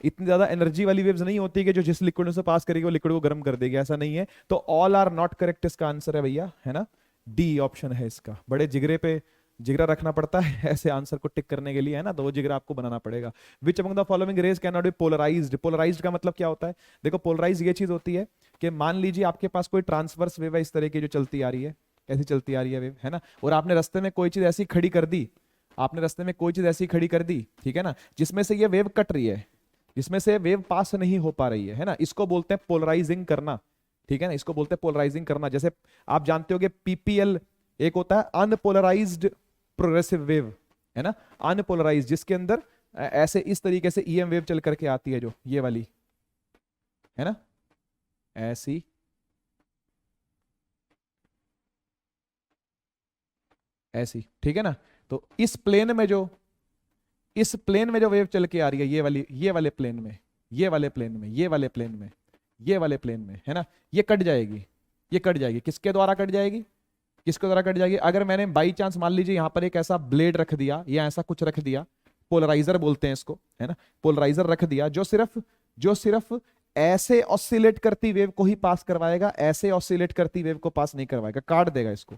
इतनी ज्यादा एनर्जी वाली वेव्स नहीं होती कि जो जिस लिक्विड से पास करेगी वो लिक्विड को गर्म कर देगी, ऐसा नहीं है। तो ऑल आर नॉट करेक्ट इसका आंसर है भैया, है ना, डी ऑप्शन है इसका। बड़े जिगरे पे जिगरा रखना पड़ता है ऐसे आंसर को टिक करने के लिए, है ना, तो वो जिगरा आपको बनाना पड़ेगा। Which among the following rays can not be polarized. Polarized का मतलब क्या होता है, देखो पोलराइज ये चीज होती है कि मान लीजिए आपके पास कोई ट्रांसवर्स वेव है इस तरह की जो चलती आ रही है, ऐसी चलती आ रही है वेव, है ना, और आपने रास्ते में कोई चीज ऐसी खड़ी कर दी, आपने रास्ते में कोई चीज ऐसी खड़ी कर दी, ठीक है ना, जिसमें से ये वेव कट रही है, जिसमें से वेव पास नहीं हो पा रही है ना, इसको बोलते हैं पोलराइजिंग करना, ठीक है ना, इसको बोलते हैं पोलराइजिंग करना। जैसे आप जानते हो कि पीपीएल एक होता है अनपोलराइज्ड प्रोग्रेसिव वेव, है ना, अनपोलराइज्ड, जिसके अंदर ऐसे इस तरीके से ईएम वेव चल करके आती है, जो ये वाली है ना, ऐसी ऐसी, ठीक है ना। तो इस प्लेन में जो वेव चल के आ रही है, ये वाले प्लेन में, ये वाले प्लेन में, ये वाले प्लेन में, ये वाले प्लेन में, है ना, ये कट जाएगी, ये कट जाएगी। किसके द्वारा कट जाएगी, किसके द्वारा कट जाएगी। अगर मैंने बाई चांस मान लीजिए यहां पर एक ऐसा ब्लेड रख दिया या ऐसा कुछ रख दिया, पोलराइजर बोलते हैं इसको, है ना, पोलराइजर रख दिया जो सिर्फ ऐसे ऑसिलेट करती वेव को ही पास करवाएगा, ऐसे ऑसिलेट करती वेव को पास नहीं करवाएगा, काट देगा इसको,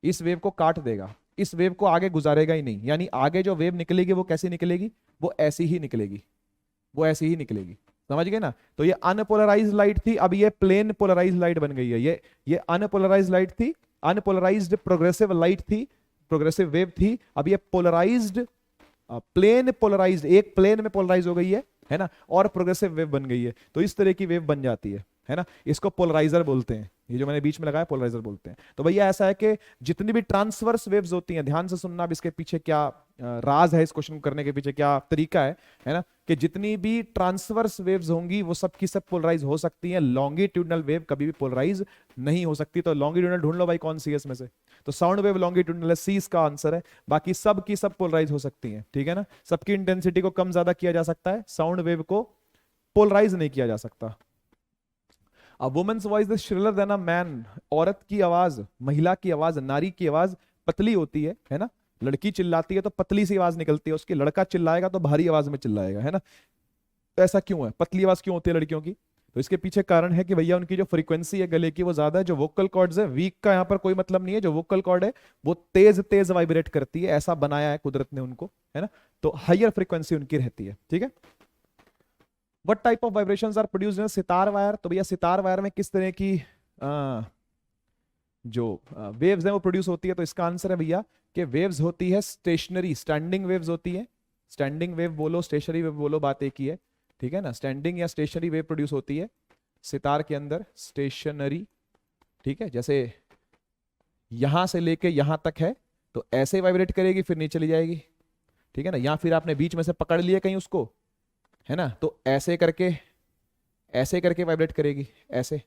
इस वेव को काट देगा, इस वेव को आगे गुजारेगा ही नहीं। यानी आगे जो वेव निकलेगी वो कैसी निकलेगी, वो ऐसी ही निकलेगी, वो ऐसी ही निकलेगी, समझ गए ना। तो ये अनपोलराइज्ड लाइट थी, अब ये प्लेन पोलराइज्ड लाइट बन गई है। ये अनपोलराइज्ड लाइट थी, अनपोलराइज्ड प्रोग्रेसिव लाइट थी, प्रोग्रेसिव वेव थी, अब ये पोलराइज्ड, प्लेन पोलराइज्ड, एक प्लेन में पोलराइज हो गई है ना, और प्रोग्रेसिव वेव बन गई है, तो इस तरह की वेव बन जाती है ना, इसको पोलराइजर बोलते हैं, ये जो मैंने बीच में लगाया पोलराइजर बोलते हैं। तो भैया ऐसा है कि जितनी भी ट्रांसवर्स वेव्स होती हैं, ध्यान से सुनना, अब इसके पीछे क्या राज है, इस क्वेश्चन को करने के पीछे क्या तरीका है ना, कि जितनी भी ट्रांसवर्स वेव्स होंगी वो सब की सब पोलराइज हो सकती हैं, लॉन्गिट्यूडनल वेव कभी भी पोलराइज नहीं हो सकती। तो लॉन्गिट्यूडनल ढूंढ लो भाई कौन सी है इसमें से, तो साउंड वेव लॉन्गिट्यूडनल है, सी इसका आंसर है, बाकी सब की सब पोलराइज हो सकती हैं, ठीक है ना, सबकी इंटेंसिटी को कम ज्यादा किया जा सकता है, साउंड वेव को पोलराइज नहीं किया जा सकता। A woman's voice is shriller than a man, औरत की आवाज, महिला की आवाज, नारी की आवाज पतली होती है ना, लड़की चिल्लाती है तो पतली सी आवाज निकलती है उसकी, लड़का चिल्लाएगा तो भारी आवाज में चिल्लाएगा, है ना, तो ऐसा क्यों है, पतली आवाज क्यों होती है लड़कियों की, तो इसके पीछे कारण है कि भैया उनकी जो फ्रीक्वेंसी है गले की वो ज्यादा है, जो वोकल कॉर्ड्स है, वीक का यहाँ पर कोई मतलब नहीं है, जो वोकल कॉर्ड है वो तेज तेज वाइब्रेट करती है, ऐसा बनाया है कुदरत ने उनको, है ना, तो हायर फ्रीक्वेंसी उनकी रहती है, ठीक है। What type of vibrations are produced in a sitar wire, तो भैया सितार वायर में किस तरह की जो वेव्स हैं वो प्रोड्यूस होती है, तो इसका आंसर है भैया कि वेव्स होती है स्टेशनरी, स्टैंडिंग वेव्स होती है, स्टैंडिंग वेव बोलो स्टेशनरी वेव बोलो बात एक ही है, ठीक है ना, स्टैंडिंग या स्टेशनरी वेव प्रोड्यूस होती है सितार के अंदर, स्टेशनरी, ठीक है, जैसे यहां से लेके यहां तक है तो ऐसे वाइब्रेट करेगी फिर नीचे चली जाएगी, ठीक है ना, या फिर आपने बीच में से पकड़ लिया कहीं उसको, है ना, तो ऐसे करके वाइब्रेट करेगी ऐसे,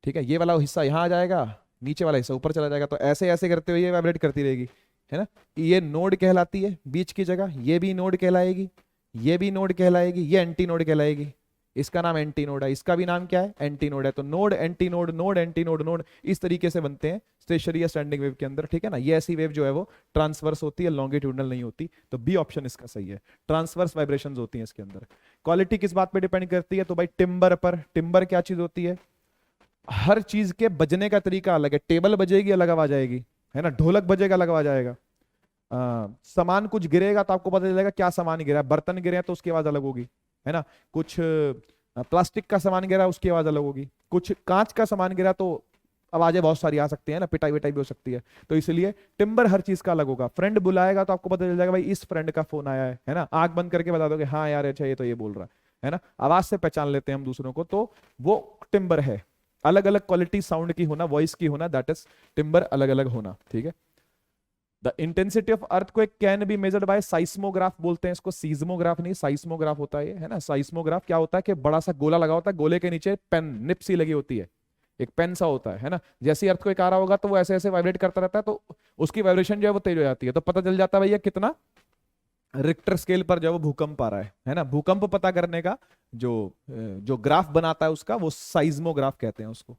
ठीक है, ये वाला हिस्सा यहां आ जाएगा, नीचे वाला हिस्सा ऊपर चला जाएगा, तो ऐसे ऐसे करते हुए ये वाइब्रेट करती रहेगी, है ना, ये नोड कहलाती है बीच की जगह, ये भी नोड कहलाएगी, ये भी नोड कहलाएगी, ये एंटी नोड कहलाएगी, इसका नाम एंटी नोड है, इसका भी नाम क्या है एंटी नोड है, तो node anti node, node anti node, node इस तरीके से बनते हैं स्टेशनरी या स्टैंडिंग वेव के अंदर, ठीक है ना, ये ऐसी वेव जो है वो ट्रांसवर्स होती है, लॉन्गिट्यूडनल नहीं होती, तो बी ऑप्शन इसका सही है, ट्रांसवर्स वाइब्रेशंस होती हैं इसके अंदर। क्वालिटी किस बात पे डिपेंड करती है, तो भाई टिम्बर पर, टिम्बर क्या चीज होती है, हर चीज के बजने का तरीका अलग है, टेबल बजेगी अलग आवाज आएगी, है ना, ढोलक बजेगा अलग आवाज आएगा, सामान कुछ गिरेगा तो आपको पता चलेगा क्या सामान गिरा है, बर्तन गिरे हैं तो उसकी आवाज अलग होगी, है ना, कुछ प्लास्टिक का सामान गिरा उसकी आवाज अलग होगी, कुछ कांच का सामान गिरा तो आवाजें बहुत सारी आ सकती है ना, पिटाई विटाई भी हो सकती है, तो इसलिए टिम्बर हर चीज का अलग होगा। फ्रेंड बुलाएगा तो आपको पता चल जाएगा भाई इस फ्रेंड का फोन आया है ना, आंख बंद करके बता दोगे हाँ यार अच्छा ये तो ये बोल रहा है ना, आवाज से पहचान लेते हैं हम दूसरों को, तो वो टिम्बर है, अलग अलग क्वालिटी साउंड की होना, वॉइस की होना, दैट इज टिम्बर, अलग अलग होना, ठीक है। The intensity of earthquake can be measured by seismograph, बोलते हैं इसको, सीज्मोग्राफ नहीं साइस्मोग्राफ होता है ये, है ना, साइस्मोग्राफ क्या होता है कि बड़ा सा गोला लगा होता है, गोले के नीचे पेन निप सी लगी होती है, एक पेन सा होता है ना, जैसे अर्थक्वेक आ रहा होगा तो वो ऐसे ऐसे वाइब्रेट करता रहता है, तो उसकी वाइब्रेशन जो है वो तेज हो जाती है, तो पता चल जाता है भैया कितना रिक्टर स्केल पर जो वो भूकंप आ रहा है ना, भूकंप पता करने का जो ग्राफ बनाता है उसका वो साइज्मोग्राफ कहते हैं उसको।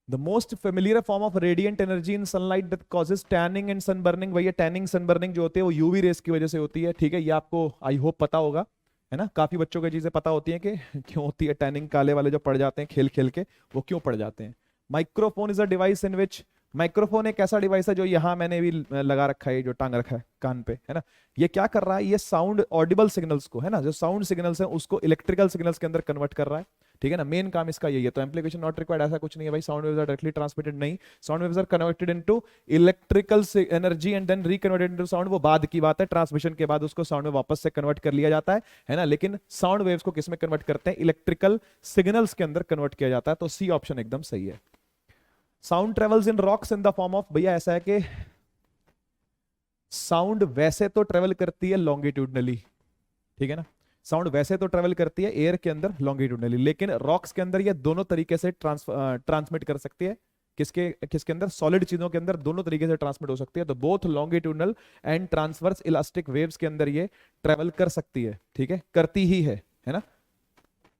The most familiar form of radiant energy in sunlight that causes tanning and sunburning, भैया टैनिंग सनबर्निंग जो होती है वो यूवी रेस की वजह से होती है, ठीक है, ये आपको आई होप पता होगा, है ना, काफी बच्चों को चीजें पता होती हैं कि क्यों होती है टैनिंग, काले वाले जो पड़ जाते हैं खेल खेल के वो क्यों पड़ जाते हैं। Microphone is a device in which, microphone एक ऐसा डिवाइस है जो यहाँ मैंने भी लगा रखा है, जो टांग रखा है कान पे, है ना, ये क्या कर रहा है, ये साउंड ऑडिबल सिग्नल्स को, है ना, जो साउंड सिग्नल्स हैं उसको इलेक्ट्रिकल सिग्नल्स के अंदर कन्वर्ट कर रहा है, ठीक है ना, मेन काम इसका यही है, तो एम्प्लीकेशन नॉट रिक्वायर्ड ऐसा कुछ नहीं है भाई, sound waves are directly transmitted नहीं, sound waves are converted into electrical energy and then reconverted into sound, वो बाद की बात है, ट्रांसमिशन के बाद उसको साउंड में वापस से कन्वर्ट कर लिया जाता है ना, लेकिन साउंड वेव्स को किस में कन्वर्ट करते हैं, इलेक्ट्रिकल सिग्नल्स के अंदर कन्वर्ट किया जाता है, तो सी ऑप्शन एकदम सही है। Sound travels in rocks in the form of, भैया ऐसा है कि साउंड वैसे तो ट्रेवल करती है लॉन्गिट्यूडनली, ठीक है ना, साउंड वैसे तो ट्रेवल करती है एयर के अंदर लॉन्गिट्यूडनली, लेकिन रॉक्स के अंदर ये दोनों तरीके से ट्रांसमिट कर सकती है, किसके किसके अंदर, सॉलिड चीजों के अंदर दोनों तरीके से ट्रांसमिट हो सकती है, तो both longitudinal and transverse elastic waves के अंदर ये ट्रेवल कर सकती है, ठीक है, करती ही है ना,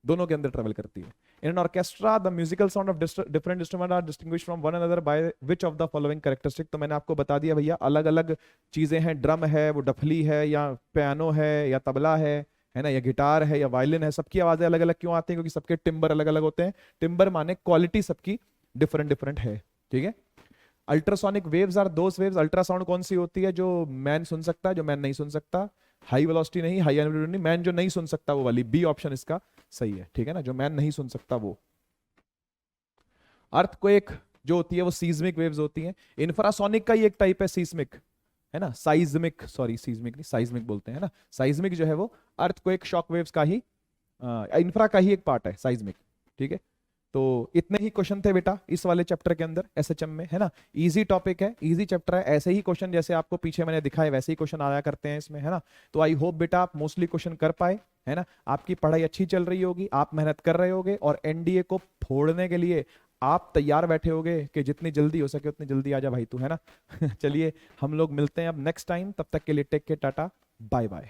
दोनों के अंदर ट्रेवल करती है। In an orchestra, the musical sound of different instruments are distinguished from one another by which of the following characteristic, तो मैंने आपको बता दिया भैया, अलग अलग चीजें हैं, ड्रम है, वो डफली है, या पियानो है, या तबला है ना, या गिटार है, या वायलिन है, सबकी आवाजें अलग अलग क्यों आती हैं, क्योंकि सबके टिम्बर अलग अलग होते हैं, टिम्बर माने क्वालिटी सबकी डिफरेंट डिफरेंट है, ठीक है। Ultrasonic waves are those waves, ultrasound कौन सी होती है जो मैन सुन सकता है, जो मैन नहीं सुन सकता, हाई वेलोसिटी नहीं, हाई एम्पलीट्यूड नहीं, मैन जो नहीं सुन सकता वो वाली, बी ऑप्शन इसका सही है, ठीक है ना, जो मैन नहीं सुन सकता वो। अर्थक्वेक जो होती है वो सीज्मिक वेव्स होती हैं। इंफ्रासोनिक का ही एक टाइप है सीस्मिक, है ना, साइज्मिक, सॉरी सीज्मिक नहीं, साइज्मिक बोलते हैं ना। साइज्मिक जो है वो अर्थक्वेक शॉक वेव्स का ही इंफ्रा का ही एक पार्ट है साइज्मिक, ठीक है। तो इतने ही क्वेश्चन थे बेटा इस वाले चैप्टर के अंदर एसएचएम में, है ना। इजी टॉपिक है, इजी चैप्टर है, ऐसे ही क्वेश्चन जैसे आपको पीछे मैंने दिखाए वैसे ही क्वेश्चन आया करते हैं इसमें, है ना। तो आई होप बेटा आप मोस्टली क्वेश्चन कर पाए, है ना। आपकी पढ़ाई अच्छी चल रही होगी, आप मेहनत कर रहे होगे और एनडीए को फोड़ने के लिए आप तैयार बैठे होगे कि जितनी जल्दी हो सके उतनी जल्दी आ जा भाई तू, है ना। चलिए हम लोग मिलते हैं अब नेक्स्ट टाइम, तब तक के लिए टेक के टाटा बाय बाय।